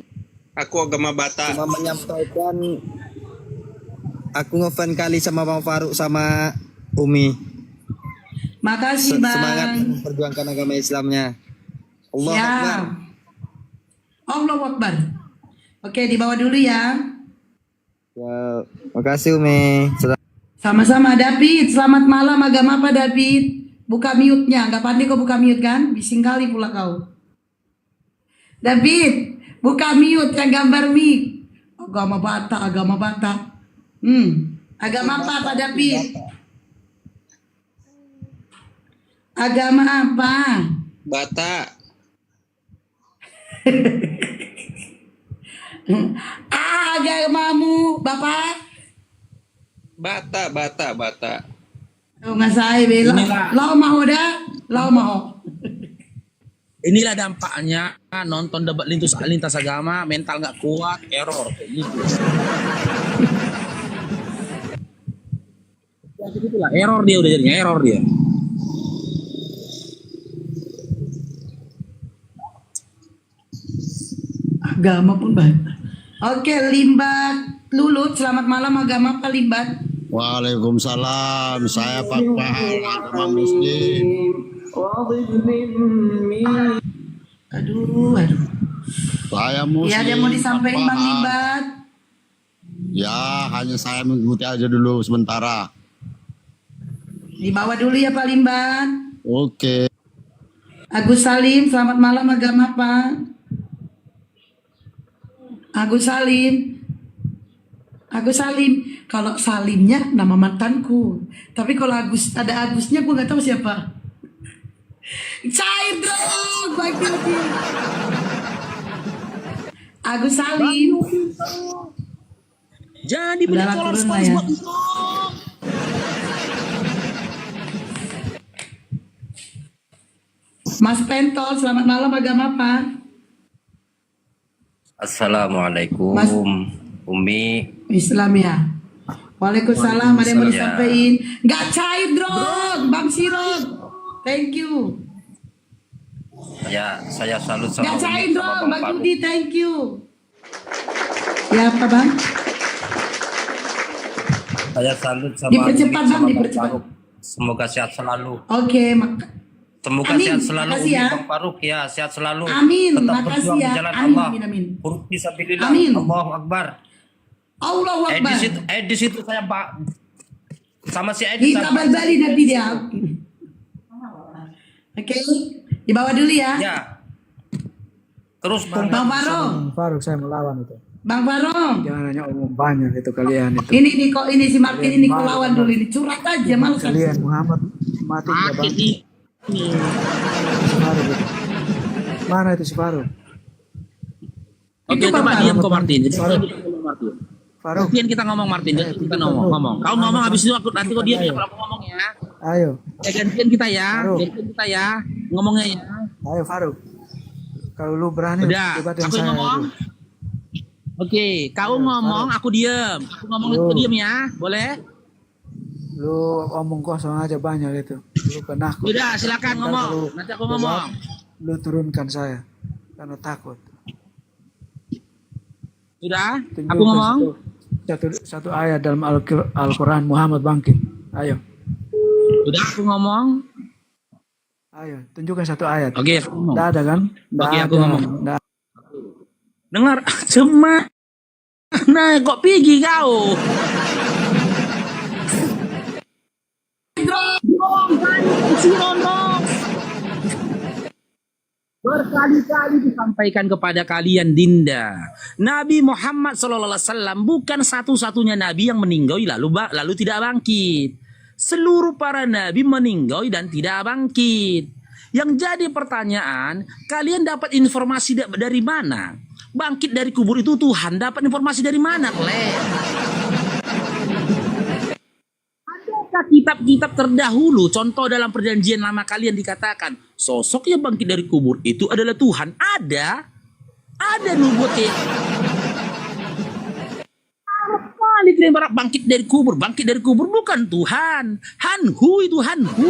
Aku agama Batak. Cuma menyampaikan aku ngefan kali sama Bang Faruk sama Umi. Makasih, Bang. Semangat memperjuangkan agama Islamnya. Allah Ya. Akbar. Allah Akbar. Oke, dibawa dulu ya. Ya, makasih Umi. Sama-sama, David. Selamat malam. Agama apa, David? Buka mute-nya. Nggak pandai kau buka mute kan? Bising kali pula kau. David, buka mute yang gambar mic. Agama Batak, agama Batak. Agama apa, Pak David? Agama apa? Batak. Agamamu, Bapak? Batak. Oh, nggak saya bela. Lau maho dah, lau maho. Inilah dampaknya nonton debat lintas agama, mental nggak kuat, error kayak gitu. Ya, begitulah, error dia udah jadinya, error dia. Agama pun baik. Oke, Limbat Lulut, selamat malam. Agama apa, Limbat? Waalaikumsalam. Saya Pak agama Muslim. Aduh. Saya Muslim. Ya, ada mau disampaikan, Bang Limbat? Ya, hanya saya mengikuti aja dulu sementara. Dibawa dulu ya, Pak Limbat. Oke. Agus Salim, selamat malam. Agama apa? Agus Salim. Kalau Salimnya nama mantanku. Tapi kalau ada Agusnya gue nggak tahu siapa. Cair dong, bagi. Agus Salim. Jadi Udah beli lah, kolor turun lah ya. SpongeBob itu. Mas Pentol, selamat malam. Agama apa? Assalamualaikum Mas- Umi. Islam ya. Waalaikumsalam. Ada yang mau Waalaikumsalam. disampaikan? Nggak cair dong, Bang Sirot. Thank you. Saya salut sama Nggak cair Umi sama dong, Bang Bang Faruk. Yudi. Thank you. Ya apa, Bang? Saya salut sama Dipercepat, Umi Bang, sama Bang dipercepat. Faruk. Semoga sehat selalu. Oke, Semoga Amin. sehat selalu Makasih Umi ya. Bang Faruk ya, sehat selalu. Amin. Tetap Makasih berjuang ya. di jalan Amin, Allah. amin. Huruf fisabilillah. Amin. Allahu Akbar. Allahu Akbar. Di situ saya sama si Edi Kita sama balik nanti dia. Oke, dibawa dulu ya. ya. Terus Bang Farong. Faruk saya melawan itu. Bang Farong. Jangan hanya omong banyak itu kalian itu. Ini si Martin ini kau lawan dulu ini. Curhat aja malas. Kalian Muhammad mati tidak bang. Si Faruk itu. Mana itu si Faruk? Oke, Itu coba Bapak. diam kok Martin. Jadi Faruk. kita ngomong Martin. Faruk. Gantian kita ngomong Martin. Jadi kita ngomong. Kau ngomong habis itu nanti kau diam ya kalau aku ngomong ya. Ayo. Ya gantian kita ya. Faruk. Gantian kita ya. Ngomongnya ya. Ayo Faruk. Kalau lu berani Udah, debat yang aku yang saya ngomong. itu. Oke, kau ngomong, aku diem. Aku ngomong, aku diem ya. Boleh? Lu omong kosong aja banyak itu. Lu penakut. Udah, silakan Ntar ngomong. kalau Nanti aku debat, ngomong. Lu turunkan saya karena takut. Sudah? Tunjukkan Aku ngomong. satu ayat dalam Al-Quran Muhammad bangkit. Ayo. Sudah aku ngomong. Ayo, tunjukkan satu ayat. Oke, aku ngomong. Nggak ada kan? Nggak Oke, aku ada. ngomong. Nggak. Dengar, cuma. Nah, kok pergi kau? Berkali-kali disampaikan kepada kalian Dinda, Nabi Muhammad SAW bukan satu-satunya Nabi yang meninggal lalu tidak bangkit. Seluruh para Nabi meninggal dan tidak bangkit. Yang jadi pertanyaan, kalian dapat informasi dari mana? Bangkit dari kubur itu Tuhan, dapat informasi dari mana, kalian? Adakah kitab-kitab terdahulu, contoh dalam perjanjian lama kalian dikatakan, sosok yang bangkit dari kubur itu adalah Tuhan? Ada nubuatnya. Sekali kalian bangkit dari kubur bukan Tuhan. Hanhu itu Hanhu.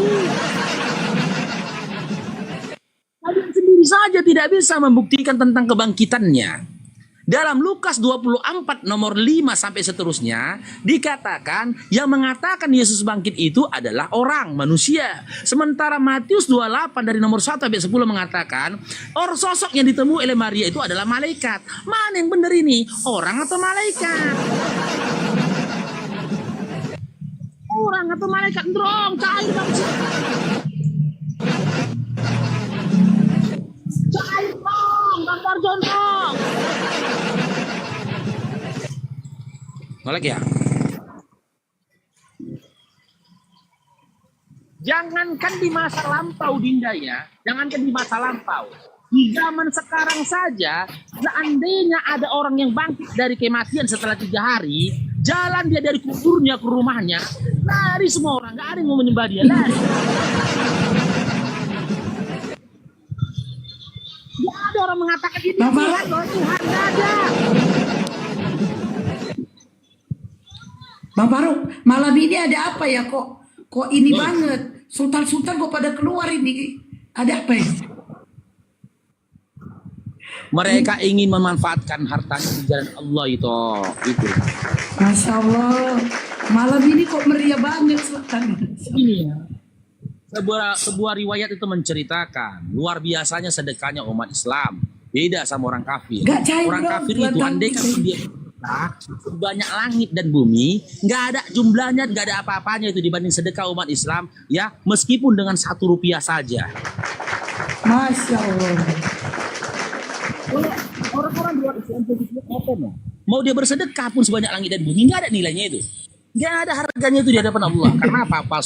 Kalian sendiri saja tidak bisa membuktikan tentang kebangkitannya. Dalam Lukas 24 nomor 5 sampai seterusnya dikatakan yang mengatakan Yesus bangkit itu adalah orang, manusia. Sementara Matius 28 dari nomor 1 sampai 10 mengatakan orang sosok yang ditemui oleh Maria itu adalah malaikat. Mana yang benar ini? Orang atau malaikat? Orang atau malaikat? Drong, cair bangsa. Cair dong, gambar jondong. Nolak ya? Jangankan di masa lampau Dinda ya, jangankan di masa lampau. Di zaman sekarang saja, seandainya ada orang yang bangkit dari kematian setelah 3 hari, jalan dia dari kuburnya ke rumahnya, lari semua orang, gak ada yang mau menyembah dia, lari. Gak ada orang mengatakan ini Tuhan, loh, Tuhan gak ada. Bang Faruk, malam ini ada apa ya kok ini banget? Sultan-sultan kok pada keluar ini? Ada apa ya? Mereka ingin memanfaatkan hartanya di jalan Allah itu. Masya Allah, malam ini kok meriah banget Sultan. Ini ya. Sebuah riwayat itu menceritakan luar biasanya sedekahnya umat Islam. Beda sama orang kafir. Gak cair, Orang bro. kafir Buat itu andai kan dia sebanyak langit dan bumi, nggak ada jumlahnya, nggak ada apa-apanya itu dibanding sedekah umat Islam, ya meskipun dengan 1 rupiah saja. Masya Allah. Orang-orang di luar Islam mau dia bersedekah pun sebanyak langit dan bumi, nggak ada nilainya itu, nggak ada harganya itu di hadapan Allah. Karena apa?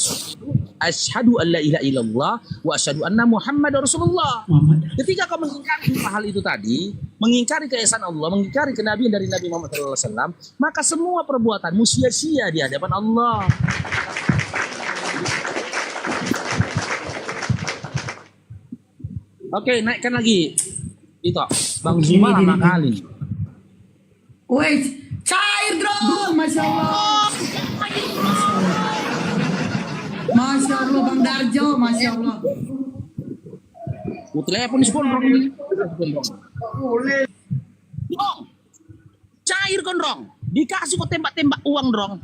Asyhadu an la ilaha illallah wa asyhadu anna Muhammadar Rasulullah. Ketika kau mengingkari hal itu tadi, mengingkari keesaan Allah, mengingkari kenabian dari Nabi Muhammad SAW, maka semua perbuatanmu sia-sia di hadapan Allah. Oke, naikkan lagi. Itu, Bang Zuma lama kali. Woi, cair dong, Masya Allah. Masya Allah Bang Darjo, Masya Allah. Telepon gondrong. Dong, cair gondrong. Dikasih kok tembak-tembak uang dong.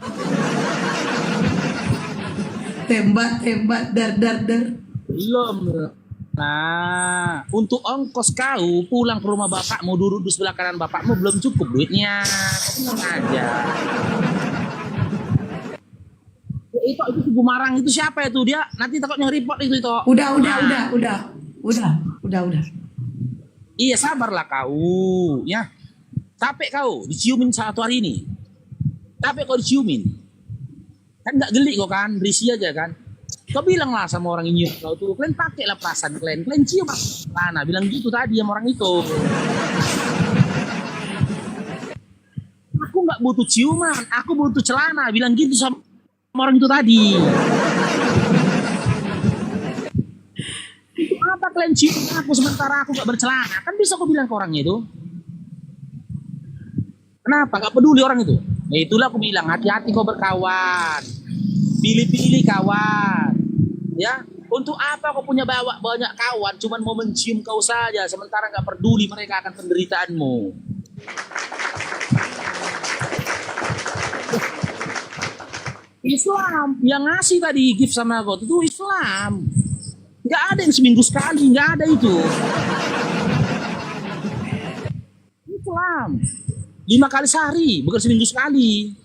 Tembak, dar. Belum. Nah, untuk ongkos kau pulang ke rumah bapakmu, duduk di sebelah kanan bapakmu belum cukup duitnya. Tenang aja. Itu Gumarang itu siapa itu dia? Nanti takutnya report itu. Udah. Iya sabarlah kau, ya. Capek kau diciumin 1 hari ini. Capek kau diciumin. Kan nggak geli kau kan, berisi aja kan. Kau bilang lah sama orang ini kau tuh, kalian pakailah perasaan kalian cium mana, bilang gitu tadi sama orang itu. Aku nggak butuh ciuman, aku butuh celana, bilang gitu sama orang itu tadi. Itu apa kalian cium aku sementara aku gak bercelana? Kan bisa aku bilang ke orangnya itu. Kenapa gak peduli orang itu? Ya itulah aku bilang, hati-hati kau berkawan, pilih-pilih kawan. Ya, untuk apa kau punya banyak kawan cuman mau mencium kau saja sementara gak peduli mereka akan penderitaanmu. Islam yang ngasih tadi gift sama kau itu Islam. Nggak ada yang seminggu sekali, nggak ada itu. Islam 5 kali sehari, bukan seminggu sekali.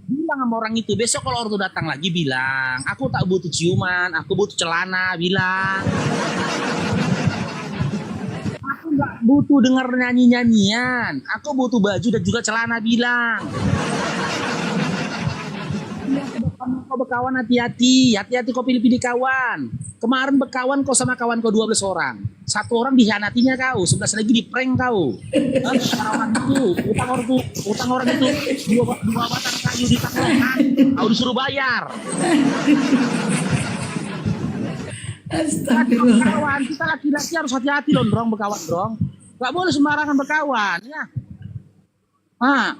Bilang sama orang itu, besok kalau orang itu datang lagi bilang, aku tak butuh ciuman, aku butuh celana, bilang. Nggak butuh dengar nyanyi-nyanyian, aku butuh baju dan juga celana, bilang. Kau berkawan hati-hati kau pilih-pilih kawan. Kemarin berkawan kau sama kawan kau 12 orang. 1 orang dikhianatinya kau, 11 lagi di prank kau. Utang orang itu 2 batang kayu di taklokan, kau disuruh bayar. Astagfirullah. Kawan kita laki-laki harus hati-hati loh, berkawan. Gak boleh sembarangan berkawan, ya. Ah,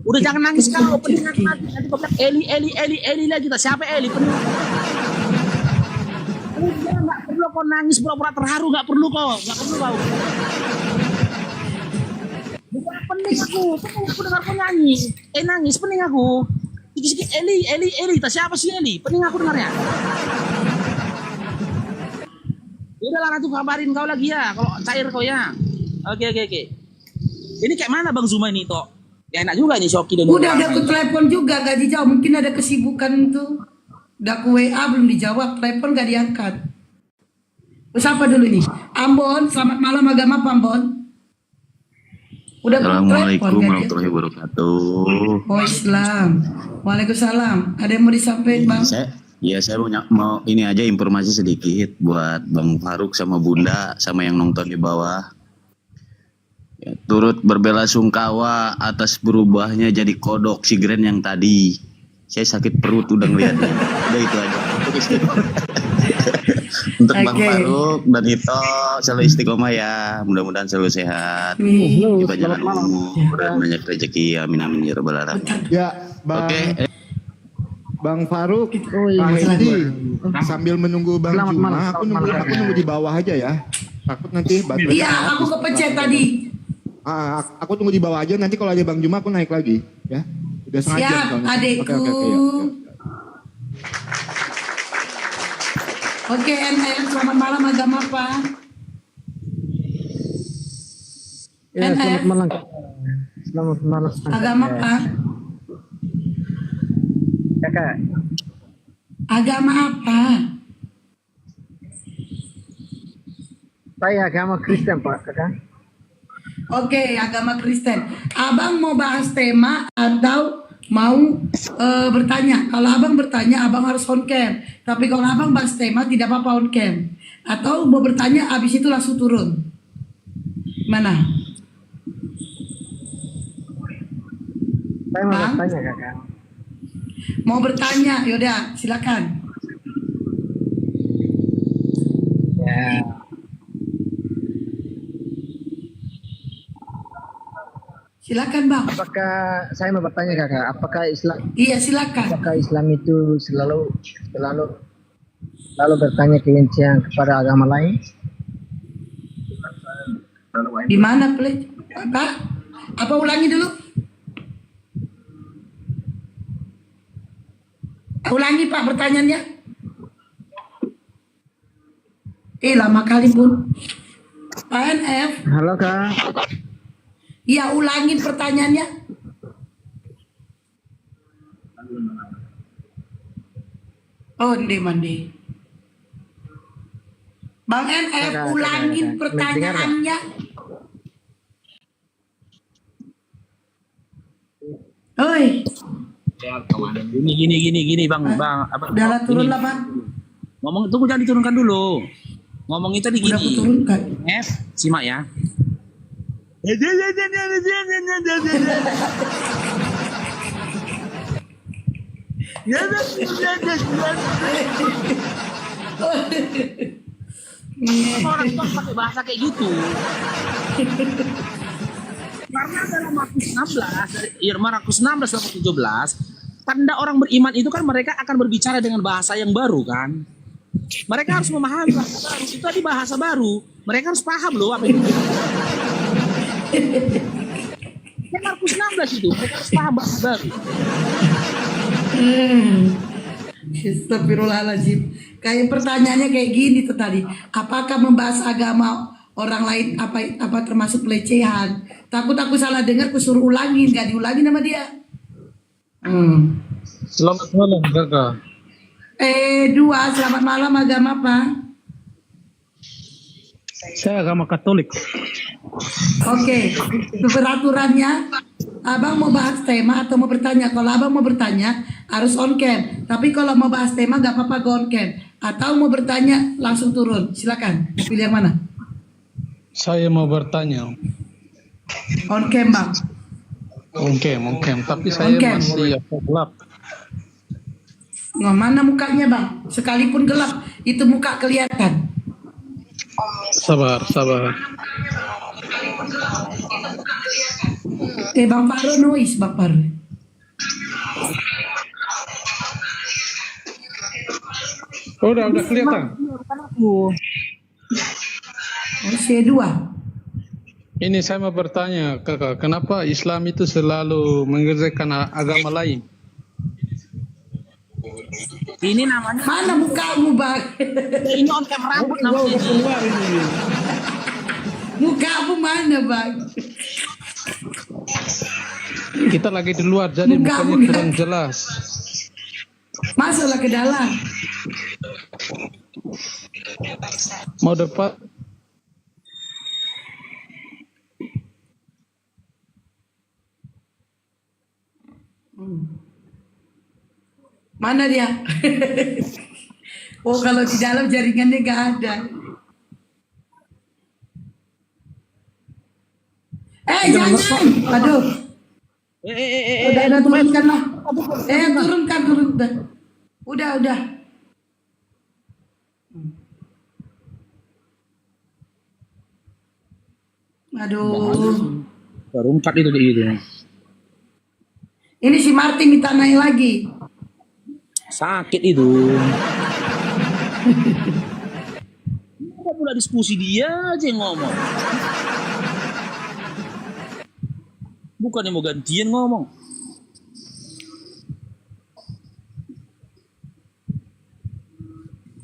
udah jangan nangis kau, pening aku nanti kau bilang Eli lagi, tak siapa Eli pening. Udah nggak perlu kau nangis pura-pura terharu, nggak perlu kau. Bukan pening aku dengar kau nyanyi, nangis pening aku. Sikit-sikit Eli, tak siapa sih Eli, pening aku dengarnya. Udah lah, nanti kabarin kau lagi ya, kalau cair kau ya. Oke. Ini kayak mana Bang Zuma ini toh? Ya enak juga nih Shoki dan Udah ada aku telepon juga gak dijawab. Mungkin ada kesibukan tuh. Udah aku WA belum dijawab. Telepon gak diangkat. Terus apa dulu nih? Ambon, selamat malam agama apa Ambon? Udah Assalamualaikum warahmatullahi wabarakatuh. Oh Islam. Waalaikumsalam. Ada yang mau disampaikan Bang? Saya mau ini aja informasi sedikit buat Bang Faruk sama Bunda sama yang nonton di bawah. Ya, turut berbelasungkawa atas berubahnya jadi kodok si Grand yang tadi. Saya sakit perut udah ngeliatnya. Udah itu aja. Untuk Bang Faruk dan Ito selalu istiqomah ya. Mudah-mudahan selalu sehat. Panjang umur dan banyak rezeki. Amin amin ya rabbal alamin. Ya, Bang. Oke. Bang Faruk, Bang Edi, sambil menunggu Bang Juma, aku nunggu di bawah aja ya. Takut nanti baterai. Iya, aku kepencet tadi. Aku tunggu di bawah aja, nanti kalau ada Bang Juma aku naik lagi ya. Udah setengah jam Siap, soalnya. adekku. Oke, NF, selamat malam agama apa? Ya, selamat malam. Agama apa? Kakak. Agama apa? Saya agama Kristen, Pak, kakak. Oke, agama Kristen. Abang mau bahas tema atau mau bertanya? Kalau abang bertanya, abang harus on cam. Tapi kalau abang bahas tema, tidak apa-apa on cam. Atau mau bertanya, abis itu langsung turun. Mana? Saya mau Bang? bertanya, kakak. Mau bertanya, yaudah silakan. Ya. Silakan bang. Apakah saya mau bertanya, kakak? Apakah Islam? Iya silakan. Apakah Islam itu selalu bertanya kebencian kepada agama lain? Di mana play? Apa ulangi dulu? Ulangi Pak pertanyaannya. Lama kali pun. Pak NF. Halo, Kak. Iya ulangin pertanyaannya. Oh mandi. Bang NF ulangin pertanyaannya. Oi. Gini bang apa? Udahlah turun lah bang. Ngomong tunggu jangan diturunkan dulu. Ngomong itu di Udah aku gini. turunkan. Simak ya. Orang pakai bahasa kayak gitu. Karena dalam Markus 16 sampai 17, tanda orang beriman itu kan mereka akan berbicara dengan bahasa yang baru kan. Mereka harus memahami bahasa baru. Itu tadi bahasa baru. Mereka harus paham loh apa itu. Kan Markus 16 itu, mereka harus paham bahasa baru. Astagfirullahaladzim. Kayak pertanyaannya kayak gini tuh tadi. Apakah membahas agama orang lain apa termasuk pelecehan? Takut aku salah dengar, aku suruh ulangin, gak diulangin sama dia. Selamat malam, kakak. Dua, selamat malam agama apa? Saya agama Katolik. Oke, peraturannya abang mau bahas tema atau mau bertanya? Kalau abang mau bertanya harus on cam. Tapi kalau mau bahas tema gak apa-apa go on cam. Atau mau bertanya langsung turun. Silakan. Pilih yang mana? Saya mau bertanya. On cam bang. Oke. Tapi saya masih gelap. Nggak mana mukanya bang? Sekalipun gelap itu muka kelihatan. Sabar. Bang Faro noise, Bang Faro. Oh, udah kelihatan. Oh, C2. Ini saya mau bertanya, Kakak, kenapa Islam itu selalu mengerjakan agama lain? Ini namanya Mana mukamu, Bang? ini on cam rambut namanya. Mukamu mana, Bang? Kita lagi di luar, jadi Mukamu mukanya kurang jelas. Masuklah ke dalam. Mau depan? Mana dia? Oh, kalau di dalam jaringannya nggak ada. Jangan. Aduh. Udah turunkan lah. Turunkan. Udah. Aduh. Baru 4 itu gitu. Ini si Martin minta naik lagi. Sakit itu. Kenapa pula diskusi dia aja yang ngomong? Bukan yang mau gantian ngomong.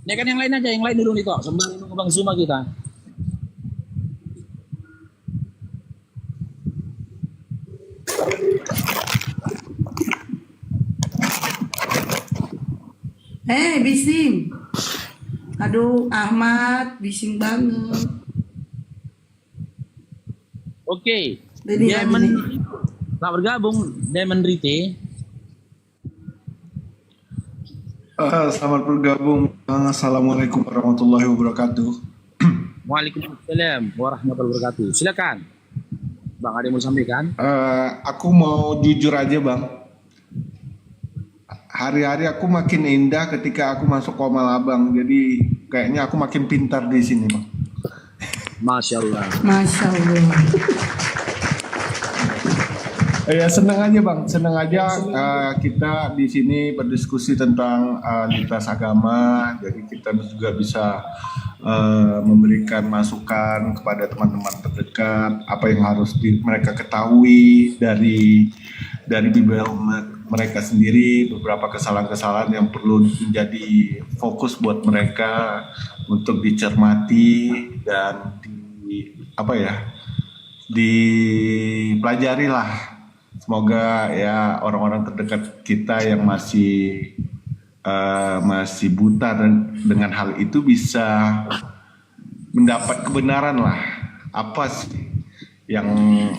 Ya kan yang lain aja, yang lain dulu nih kok. Sembari nunggu Bang Zuma kita. Bising. Aduh, Ahmad, bising banget. Oke. Jadi, Selamat bergabung, Diamond Rite. Selamat bergabung. Assalamualaikum warahmatullahi wabarakatuh. Waalaikumsalam warahmatullahi wabarakatuh. Silakan, Bang, ada yang mau sampaikan? Aku mau jujur aja, Bang. Hari-hari aku makin indah ketika aku masuk Komal Abang. Jadi kayaknya aku makin pintar di sini, Bang. Masya Allah. Masya Allah. Ya senang aja, Bang. Senang aja kita di sini berdiskusi tentang lintas agama. Jadi kita juga bisa memberikan masukan kepada teman-teman terdekat apa yang harus mereka ketahui dari Bible mereka sendiri, beberapa kesalahan-kesalahan yang perlu menjadi fokus buat mereka untuk dicermati dan dipelajari lah. Semoga ya orang-orang terdekat kita yang masih buta dan dengan hal itu bisa mendapat kebenaran lah. Apa sih yang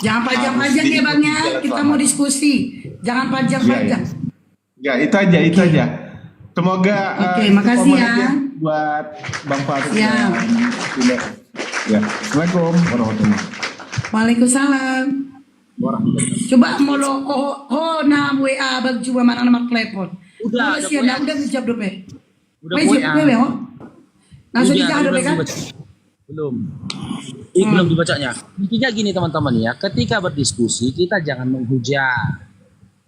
jangan panjang-panjang ya, Bang, ya. Kita mau diskusi. Jangan panjang-panjang. Ya, itu aja. Semoga Oke, makasih ya buat Bang Farid. Ya. Assalamualaikum warahmatullahi wabarakatuh. Waalaikumsalam. Coba mau na WA bang coba mana nomor telepon. Udah sih udah dijawab dulu. Udah WA. Langsung dijawab dulu kan? Belum. Belum dibacanya. Intinya gini teman-teman ya, ketika berdiskusi kita jangan menghujat.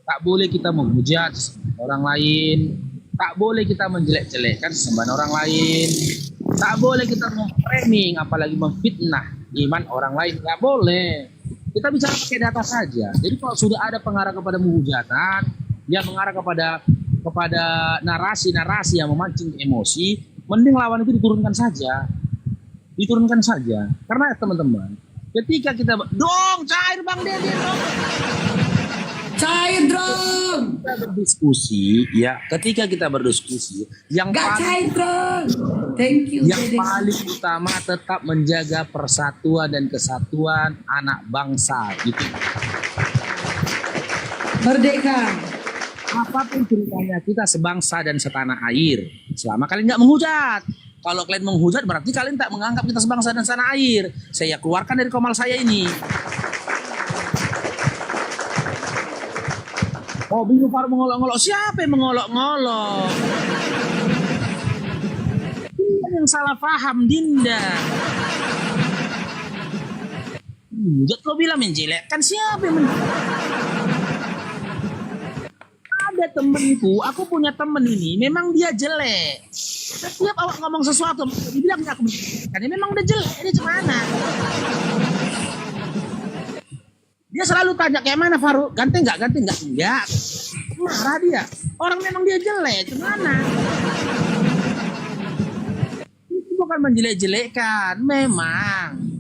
Tak boleh kita menghujat orang lain, tak boleh kita menjelek-jelekkan sesembahan orang lain, tak boleh kita memframing apalagi memfitnah iman orang lain, nggak boleh. Kita bicara pakai data saja. Jadi kalau sudah ada pengarah kepada menghujatan, yang mengarah kepada narasi-narasi yang memancing emosi, mending lawan itu diturunkan saja. Karena teman-teman, ketika kita cair Bang Dede dong. Cair dong. Kita berdiskusi ya, ketika kita berdiskusi yang cair dong. Thank you. Yang paling utama tetap menjaga persatuan dan kesatuan anak bangsa gitu. Merdeka. Apapun ceritanya kita sebangsa dan setanah air. Selama kalian nggak menghujat. Kalau kalian menghujat berarti kalian tak menganggap kita sebangsa dan setanah air. Saya keluarkan dari komal saya ini. Oh, bingung Faro mengolok-ngolok. Siapa yang mengolok-ngolok? Yang salah paham Dinda. Jat kau bilang menjelekkan siapa yang ada temenku, aku punya temen ini, memang dia jelek. Setiap awak ngomong sesuatu, dibilang aku menjelekkan, memang udah jelek, ini gimana? Dia selalu tanya kayak mana Faruk, ganteng nggak? Enggak. Marah dia. Orang memang dia jelek, gimana? Itu bukan menjelek-jelekkan, memang.